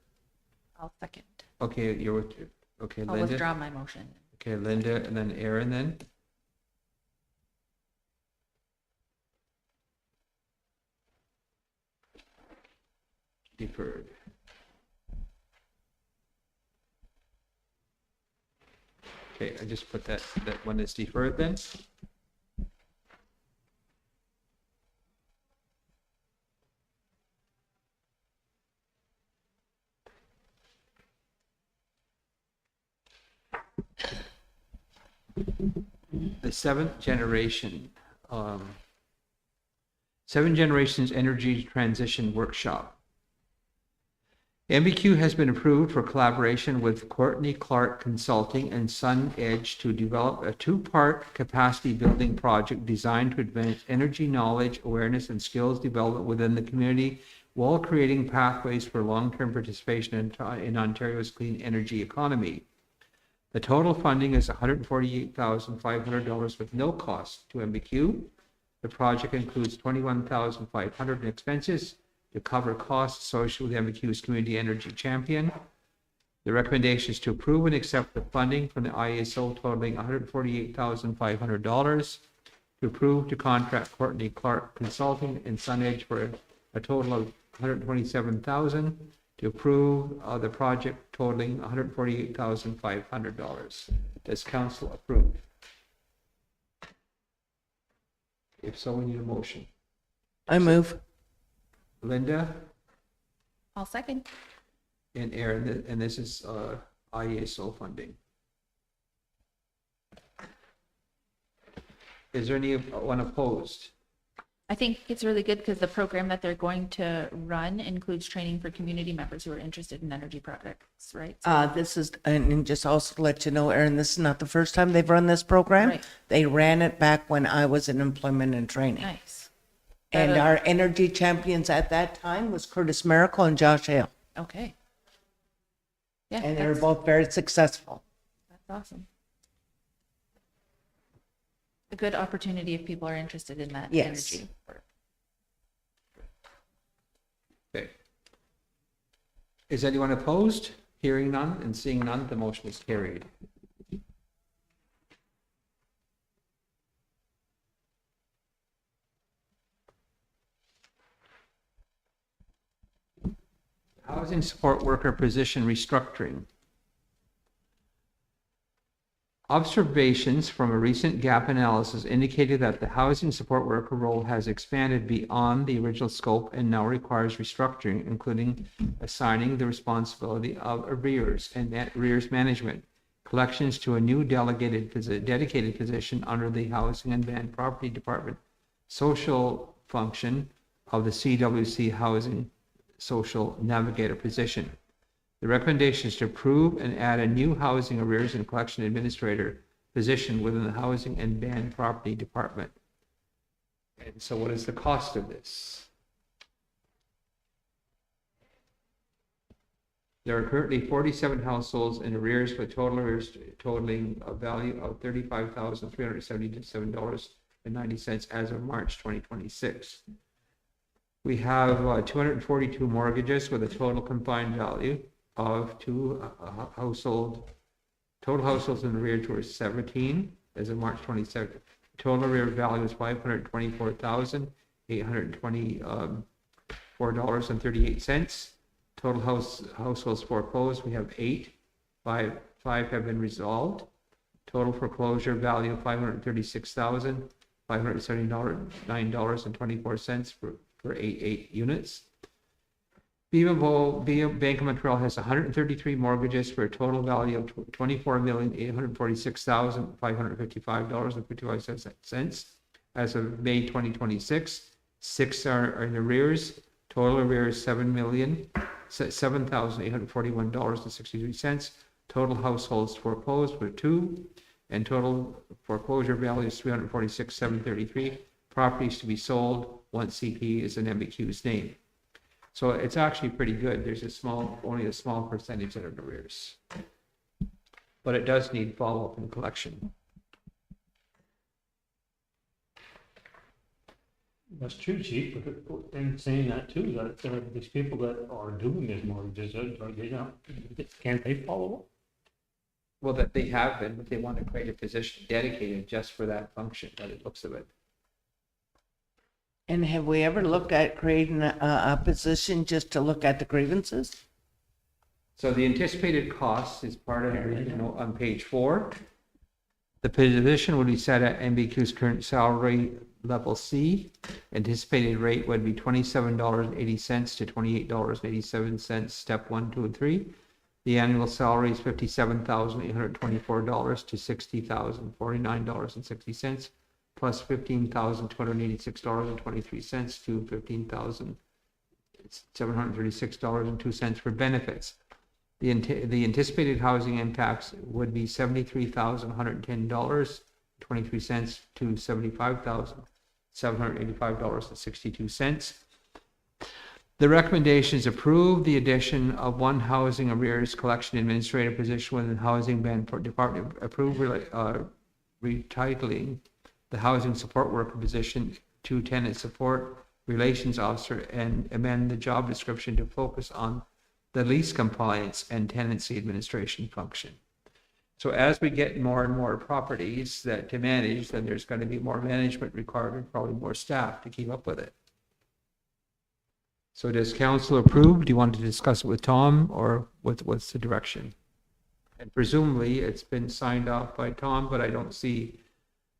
I'll second. Okay, you're with, okay, I'll Linda. withdraw my motion. Okay, Linda, and then Aaron then. Deferred. Okay, I just put that one is deferred then. The seventh generation, Seven Generations Energy Transition Workshop. MBQ has been approved for collaboration with Courtney Clark Consulting and Sun Edge to develop a two-part capacity building project designed to advance energy knowledge, awareness, and skills development within the community while creating pathways for long-term participation in Ontario's clean energy economy. The total funding is $148,500 with no cost to MBQ. The project includes $21,500 in expenses to cover costs associated with MBQ's Community Energy Champion. The recommendation is to approve and accept the funding from the ISO totaling $148,500, to approve to contract Courtney Clark Consulting and Sun Edge for a total of $127,000, to approve the project totaling $148,500. Does council approve? If so, we need a motion. I move. Linda I'll second. and Aaron, and this is IESO funding. Is there anyone opposed? I think it's really good because the program that they're going to run includes training for community members who are interested in energy projects, right? This is, and just also to let you know, Erin, this is not the first time they've run this program. Right. They ran it back when I was in employment and training. Nice. And our energy champions at that time was Curtis Miracle and Josh Hale. Okay. Yeah, And they were that's both very successful. awesome. A good opportunity if people are interested in that Yes. energy work. Okay. Is anyone opposed? Hearing none and seeing none, the motion is carried. Housing support worker position restructuring. Observations from a recent gap analysis indicated that the housing support worker role has expanded beyond the original scope and now requires restructuring, including assigning the responsibility of arrears and arrears management, collections to a new dedicated position under the Housing and Land Property Department social function of the CWC Housing Social Navigator position. The recommendation is to approve and add a new housing arrears and collection administrator position within the Housing and Land Property Department. And so what is the cost of this? There are currently 47 households in arrears with total arrears totaling a value of $35,377.90 as of March 2026. We have 242 mortgages with a total combined value of total households in arrears were 17 as of March 22nd. Total arrear value is $524,824.38. Total households foreclosed, we have 8. Five have been resolved. Total foreclosure value of $536,579.24 for 8 units. Bank of Montreal has 133 mortgages for a total value of $24,846,555.55 as of May 2026. 6 are in arrears. Total arrears $7,841.63. Total households foreclosed were 2, and total foreclosure value is $346,733. Properties to be sold once CP is in MBQ's name. So it's actually pretty good. There's only a small percentage that are in arrears. But it does need follow-up and collection. That's true, Chief, but in saying that too, that these people that are doing these mortgages, can't they follow up? Well, that they have been, but they want to create a position dedicated just for that function, by the looks of it. And have we ever looked at creating a position just to look at the grievances? So the anticipated cost is part of on page 4. The position would be set at MBQ's current salary level C. Anticipated rate would be $27.80 to $28.87, step 1, 2, and 3. The annual salary is $57,824 to $60,049.60, plus $15,286.23 to $15,736.02 for benefits. The anticipated housing impacts would be $73,110.23 to $75,785.62. The recommendations approve the addition of 1 housing arrears collection administrator position within the housing department, approve retitling the housing support worker position to tenant support relations officer, and amend the job description to focus on the lease compliance and tenancy administration function. So as we get more and more properties to manage, then there's going to be more management required and probably more staff to keep up with it. So does council approve? Do you want to discuss it with Tom, or what's the direction? And presumably it's been signed off by Tom, but I don't see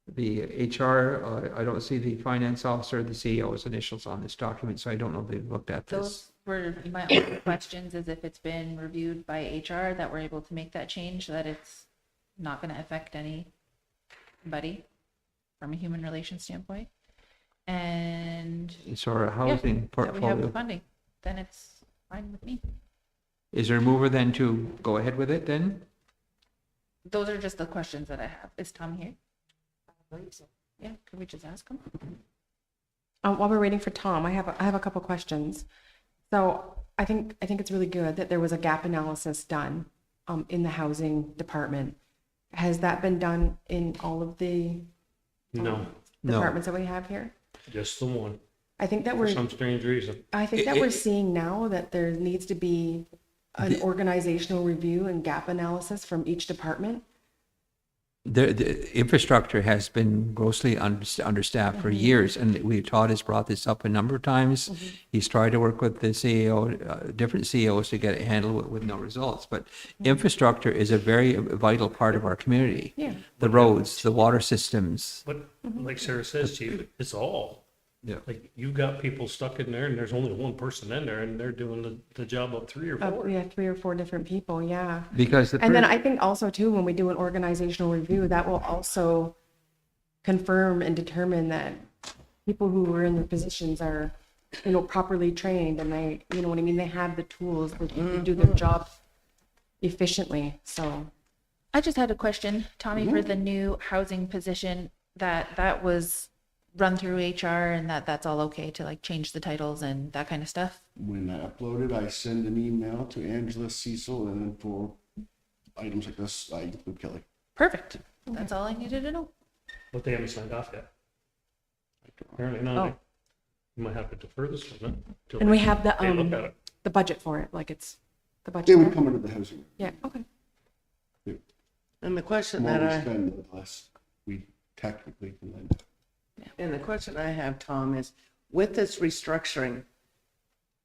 the HR, I don't see the finance officer, the CEO's initials on this document, so I don't know if they've looked at this. Those were my only questions, is if it's been reviewed by HR, that we're able to make that change, so that it's not going to affect anybody from a human relations standpoint. And So our housing that we have the portfolio, funding, then it's fine with me. is there a mover then to go ahead with it then? Those are just the questions that I have. Is Tom here? Yeah, could we just ask him? While we're waiting for Tom, I have a couple questions. So I think it's really good that there was a gap analysis done in the housing department. Has that been done in all of the No, departments that we have here? just the one, I think that for some strange reason. we're seeing now that there needs to be an organizational review and gap analysis from each department. The infrastructure has been grossly understaffed for years, and Todd has brought this up a number of times. He's tried to work with the CEO, different CEOs to get it handled with no results. But infrastructure is a very vital part of our community. Yeah. The roads, the water systems. But like Sarah says, Chief, it's all. Yeah. Like, you've got people stuck in there and there's only one person in there and they're doing the job of 3 or 4. Yeah, 3 or 4 different people. Yeah. Because And then I think also too, when we do an organizational review, that will also confirm and determine that people who are in their positions are, properly trained, and they, you know what I mean? They have the tools to do their job efficiently. So I just had a question, Tommy, for the new housing position, that was run through HR and that's all okay to like change the titles and that kind of stuff? When I upload it, I send an email to Angela, Cecil, and then for items like this, I include Kelly. Perfect. That's all I needed to know. But they haven't signed off yet. Apparently not. Oh. You might have to defer this one, huh? till And we have the, they look at it. the budget for it, like it's the budget. They for would it? come into the housing. Yeah, okay. And the question The more that we I, spend, the less we technically can lend. and the question I have, Tom, is with this restructuring,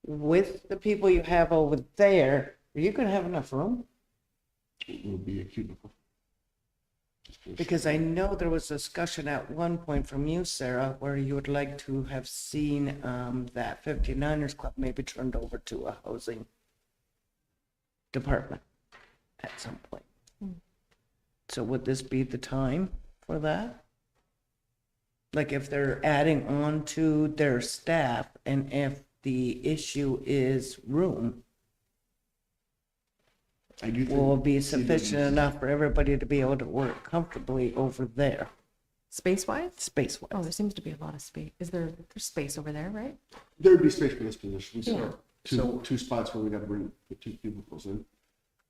with the people you have over there, are you gonna have enough room? It will be a cubicle. Because I know there was discussion at one point from you, Sarah, where you would like to have seen that 59ers Club maybe turned over to a housing department at some point. So would this be the time for that? Like if they're adding on to their staff and if the issue is room, I do think. will it be sufficient CWC enough for everybody to be able to work comfortably over there, Space-wise? space-wise? Oh, there seems to be a lot of space. There's space over there, right? There would be space for this position. We Yeah. still two spots where we'd have to bring the two cubicles in.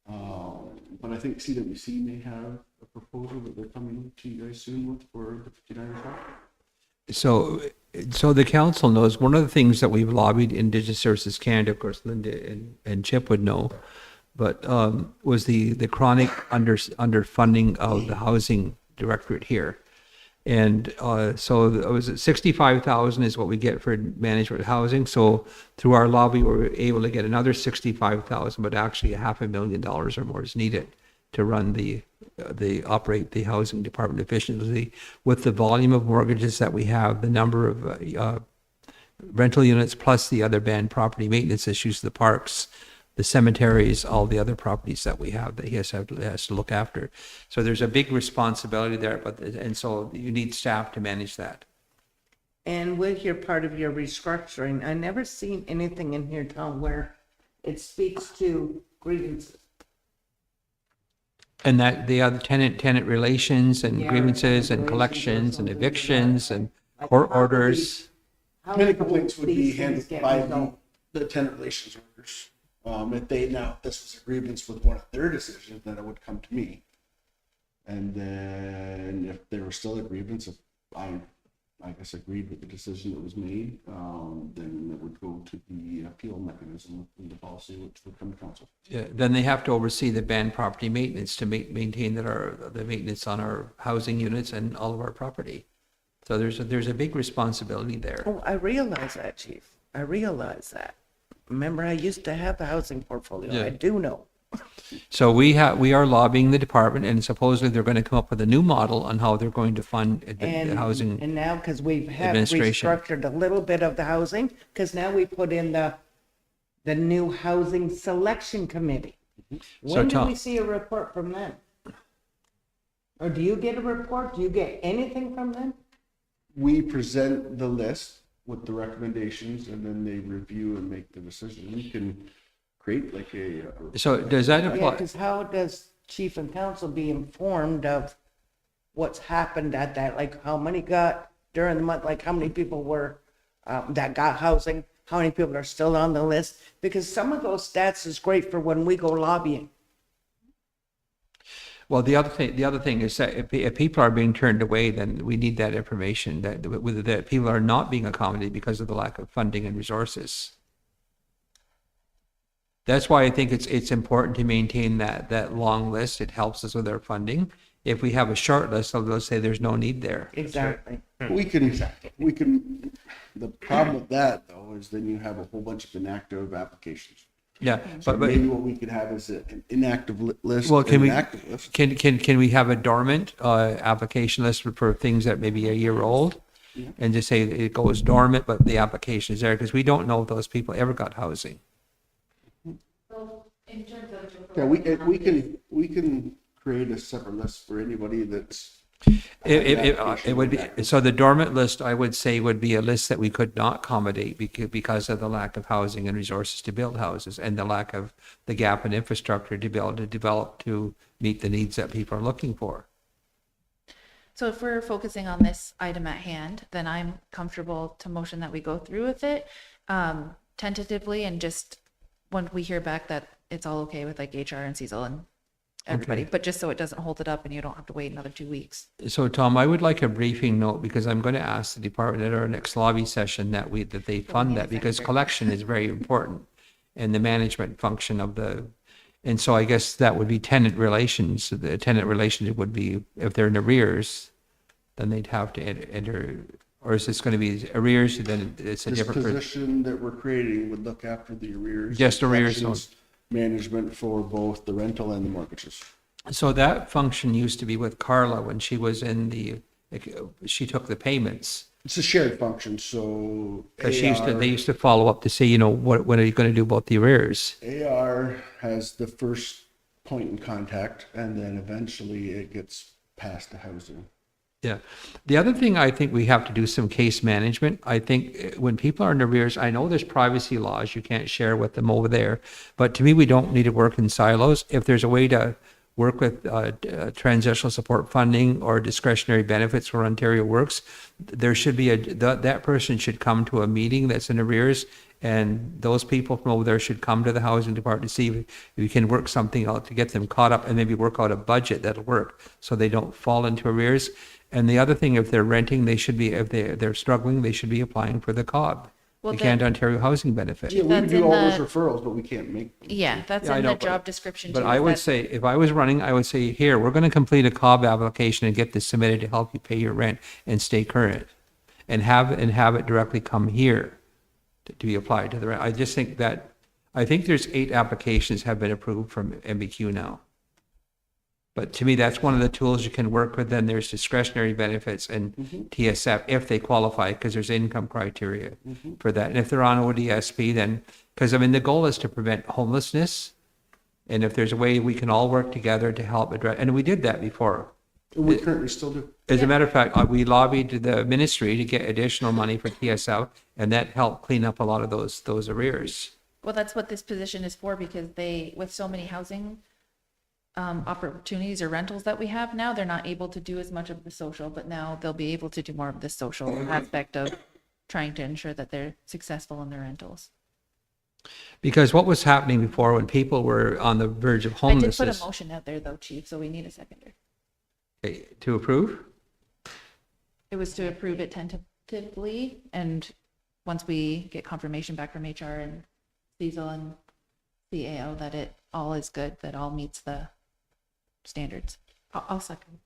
But I think CWC may have a proposal that they're coming to you guys soon with for the 59 shop. So the council knows, one of the things that we've lobbied Indigenous Services Canada, of course, Linda and Chip would know, but was the chronic underfunding of the housing directorate here. And so it was 65,000 is what we get for management housing. So through our lobby, we were able to get another 65,000, but actually $500,000 or more is needed to run operate the housing department efficiently with the volume of mortgages that we have, the number of rental units, plus the other banned property maintenance issues, the parks, the cemeteries, all the other properties that we have that he has to look after. So there's a big responsibility there, and so you need staff to manage that. And with your part of your restructuring, I never seen anything in here, Tom, where it speaks to grievances. And that the other tenant relations and Yeah, grievances and relations or collections and something like evictions that. and Like, court how do orders. How Many do complaints would be these things handled get by resolved? the tenant relations workers. If this was a grievance with one of their decisions, then it would come to me. And then if there was still a grievance, if I guess agreed with the decision that was made, then it would go to the appeal mechanism in the policy, which would come to council. Yeah, then they have to oversee the banned property maintenance to maintain the maintenance on our housing units and all of our property. So there's a big responsibility there. Oh, I realize that, chief. I realize that. Remember, I used to have the housing portfolio. Yeah. I do know. So we are lobbying the department, and supposedly they're going to come up with a new model on how they're going to fund the housing. And now, because we have administration. restructured a little bit of the housing, because now we put in the new housing selection committee. When do Tom- we see a report from them? Or do you get a report? Do you get anything from them? We present the list with the recommendations, and then they review and make the decision. We can create like a. So does that Yeah, apply? because how does chief and council be informed of what's happened at that? Like how many got during the month, like how many people were, that got housing? How many people are still on the list? Because some of those stats is great for when we go lobbying. Well, the other thing is that if people are being turned away, then we need that information that people are not being accommodated because of the lack of funding and resources. That's why I think it's important to maintain that long list. It helps us with our funding. If we have a short list, let's say there's no need there. Exactly. We can, the problem with that though, is then you have a whole bunch of inactive applications. Yeah, So but maybe what we could have is an inactive list. well, can and we an active list. can we have a dormant application list for things that may be a year old, and just say it goes dormant, but the application is there because we don't know if those people ever got housing. Yeah, we can create a separate list for anybody that's. It would be, so the dormant list, I would say, would be a list that we could not accommodate because of the lack of housing and resources to build houses and the lack of the gap in infrastructure to be able to develop to meet the needs that people are looking for. So if we're focusing on this item at hand, then I'm comfortable to motion that we go through with it tentatively, and just when we hear back that it's all okay with like HR and Cecil and everybody, but just so it doesn't hold it up and you don't have to wait another 2 weeks. So Tom, I would like a briefing note because I'm going to ask the department at our next lobby session that they fund that, because collection is very important and the management function of the, and so I guess that would be tenant relations. The tenant relationship would be, if they're in arrears, then they'd have to enter, or is this going to be arrears, then it's a This different. position that we're creating would look after the arrears. Just arrears, collections, management for both the rental and the mortgages. So that function used to be with Carla when she was in she took the payments. It's a shared function, so Because AR they used to follow up to say, what are you going to do about the arrears? AR has the first point in contact, and then eventually it gets passed to housing. Yeah. The other thing, I think we have to do some case management. I think when people are in arrears, I know there's privacy laws, you can't share with them over there, but to me, we don't need to work in silos. If there's a way to work with transitional support funding or discretionary benefits where Ontario works, there should be that person should come to a meeting that's in arrears, and those people from over there should come to the housing department to see if we can work something out to get them caught up and maybe work out a budget that'll work so they don't fall into arrears. And the other thing, if they're renting, they should be, if they're struggling, they should be applying for the COB, Well, the then- Canada Ontario Housing Benefit. Yeah, we That's would do in all those the- referrals, but we can't make them. Yeah, that's Yeah, I in know, the job description But too. I would that- say, if I was running, I would say, here, we're going to complete a COB application and get this submitted to help you pay your rent and stay current, and have it directly come here to be applied to the rent. I just think I think there's 8 applications have been approved from MBQ now. But to me, that's one of the tools you can work with. Then there's discretionary benefits and TSF if they qualify, because there's income criteria for that. And if they're on ODSP, then, because I mean, the goal is to prevent homelessness. And if there's a way we can all work together to help address, and we did that before. And we currently still do. As a matter of fact, we lobbied the ministry to get additional money for TSF, and that helped clean up a lot of those arrears. Well, that's what this position is for, because they, with so many housing opportunities or rentals that we have now, they're not able to do as much of the social, but now they'll be able to do more of the social aspect of trying to ensure that they're successful in their rentals. Because what was happening before, when people were on the verge of I did put a homelessness. motion out there though, Chief, so we need a seconder. Okay, to approve? It was to approve it tentatively, and once we get confirmation back from HR and Cecil and CAO that it all is good, that all meets the standards. I'll second.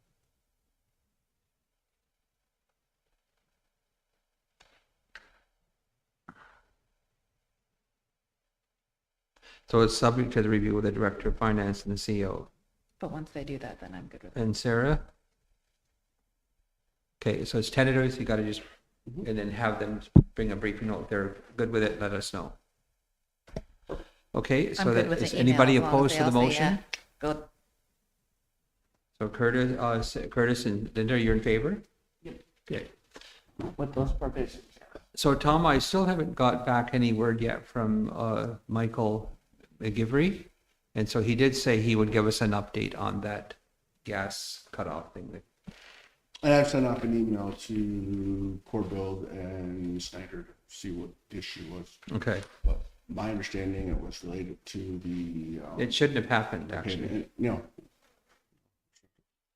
So it's subject to the review of the Director of Finance and the CEO. But once they do that, then I'm good with it. And Sarah? Okay, so it's tentative, so you got to just, and then have them bring a briefing note. If they're good with it, let us know. Okay, I'm so good that, with is the email, anybody as long as opposed they to the all say motion? yeah. Good. So Curtis and Linda, you're in favor? Okay. With those provisions. So Tom, I still haven't got back any word yet from Michael McGivry. And so he did say he would give us an update on that gas cutoff thing. And I've sent out an email to Core Build and Snyder to see what the issue was. Okay. But my understanding, it was related to the. It shouldn't have happened, actually. payment. No,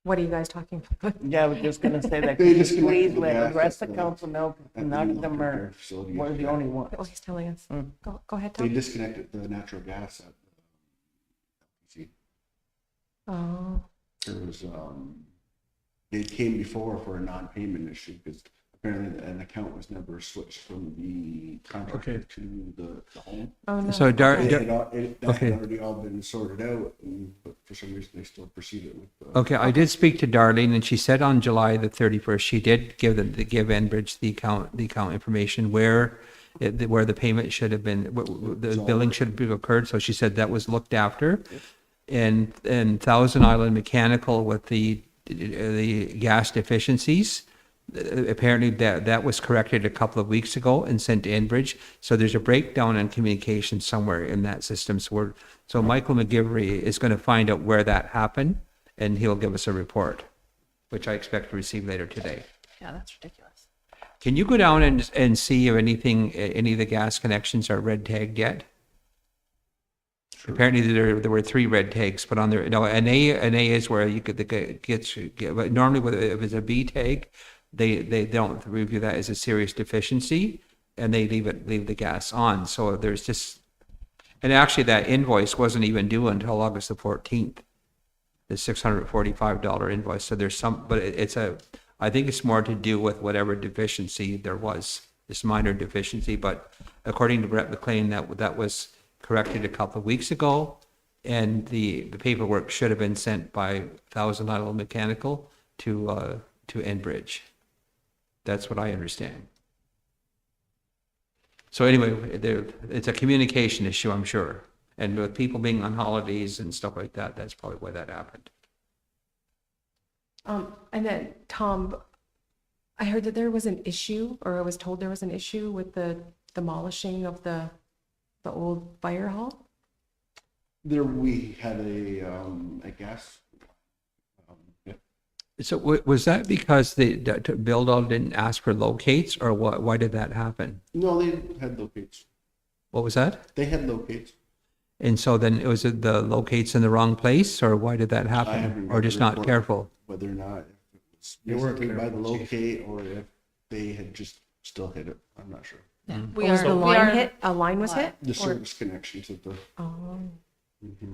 What are you guys talking about? Yeah, I was just gonna say that. They Could you disconnected please the let gas the rest at of the- council know, at none the of them repair are, facility we're the yesterday. only ones. Oh, he's telling us. Mm. Go ahead, They Tom. disconnected the natural gas at the LPC. Oh, There was, they came before for a non-payment issue because apparently an account was never switched from the contractor Okay. to the home. oh no. So It Dar- had that Okay. had already all been sorted out, but for some reason they still proceeded with the. Okay, I did speak to Darlene, and she said on July the 31st, she did give Enbridge the account information where the payment should have been, the billing should have occurred. So she said that was looked after. And Thousand Island Mechanical with the gas deficiencies, apparently that was corrected a couple of weeks ago and sent to Enbridge. So there's a breakdown in communication somewhere in that system. So Michael McGivry is going to find out where that happened, and he'll give us a report. which I expect to receive later today. Yeah, that's ridiculous. Can you go down and see if any of the gas connections are red tagged yet? Apparently there were 3 red tags put on there. No, an A is where you could, but normally if it's a B tag, they don't review that as a serious deficiency and they leave the gas on. So there's just, and actually that invoice wasn't even due until August the 14th, the $645 invoice. So there's some, but I think it's more to do with whatever deficiency there was, this minor deficiency. But according to Brett McLean, that was corrected a couple of weeks ago, and the paperwork should have been sent by Thousand Island Mechanical to Enbridge. That's what I understand. So anyway, it's a communication issue, I'm sure. And with people being on holidays and stuff like that, that's probably why that happened. And then, Tom, I heard that there was an issue, or I was told there was an issue with the demolishing of the old fire hall. There, we had a gas. Yeah. So was that because the build-out didn't ask for locates, or what? Why did that happen? No, they had locates. What was that? They had locates. And so then was it the locates in the wrong place, or why did that happen? haven't Or just read the not report. careful? Whether or not if it was You weren't basically by the careful, Chief. locate or if they had just still hit it. I'm not sure. Was the line hit? A line was hit? The Or- service connection to the, Oh.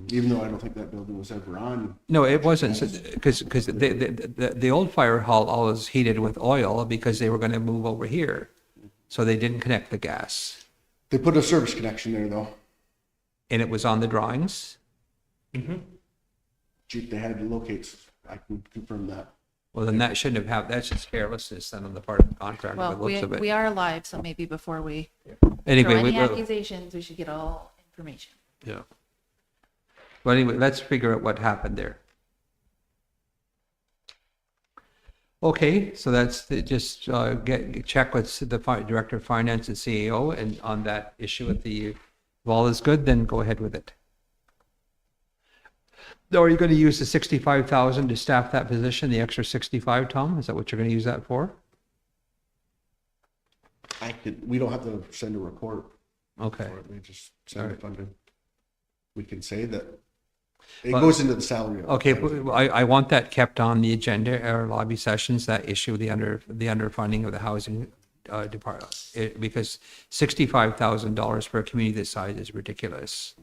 even though I don't think that building was ever on. No, it wasn't, because the old fire hall always heated with oil because they were going to move over here. So they didn't connect the gas. They put a service connection there though. And it was on the drawings? Chief, they had locates. I can confirm that. Well, then that shouldn't have happened. That's just carelessness then on the part of the contractor, by Well, the looks of we it. are live, so maybe before we Anyway, throw any we- accusations, we should get all information. yeah. Well, anyway, let's figure out what happened there. Okay, so that's just check with the director of finance and CAO and on that issue with if all is good, then go ahead with it. Or are you going to use the 65,000 to staff that position, the extra 65, Tom? Is that what you're going to use that for? We don't have to send a report Okay. for it. We just send it funded. We can say that it But- goes into the salary. of- Okay, but I want that kept on the agenda, our lobby sessions, that issue, the underfunding of the housing department. Because $65,000 for a community this size is ridiculous.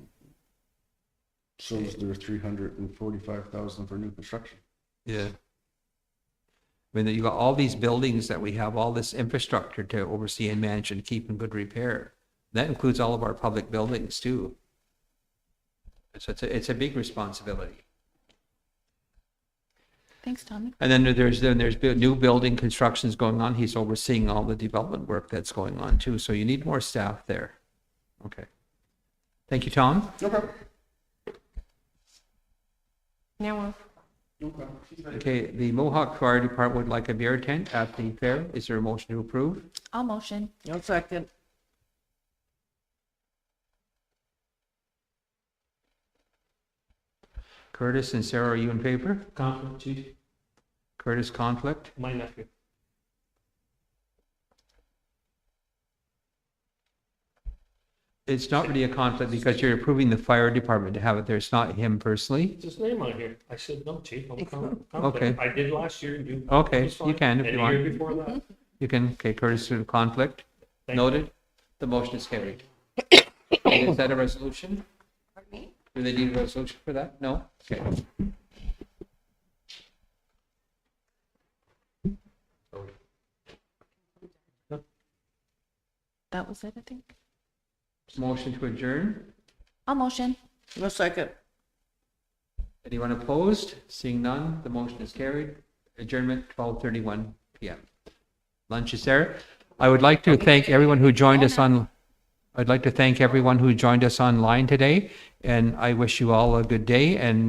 So is there 345,000 for new construction? Yeah. I mean, you got all these buildings that we have, all this infrastructure to oversee and manage and keep in good repair. That includes all of our public buildings too. So it's a big responsibility. Thanks, Tommy. And then there's new building constructions going on. He's overseeing all the development work that's going on too. So you need more staff there. Okay. Thank you, Tom. No problem. Now, No problem. Okay, the Mohawk Fire Department would like a beer tent at the fair. Is there a motion to approve? I'll motion. No second. Curtis and Sarah, are you in favor? Conflict, Chief, Curtis, conflict? my nephew. It's not really a conflict because you're approving the fire department to have it there. It's not him personally. It's his name on here. I said, no, Chief, I'm conflict. Okay. I did last year and you. Okay, it's you fine. can if And you the year want. before that. You can, okay, Curtis to the conflict. Thank you. Noted. The motion is carried. Is that a resolution? Pardon me? Do they need a resolution for that? No? Okay. That was it, I think. Motion to adjourn. I'll motion. No second. Anyone opposed? Seeing none, the motion is carried. Adjournment 12:31 PM. Lunch is there. I would like to thank everyone who joined us on. I'd like to thank everyone who joined us online today, and I wish you all a good day and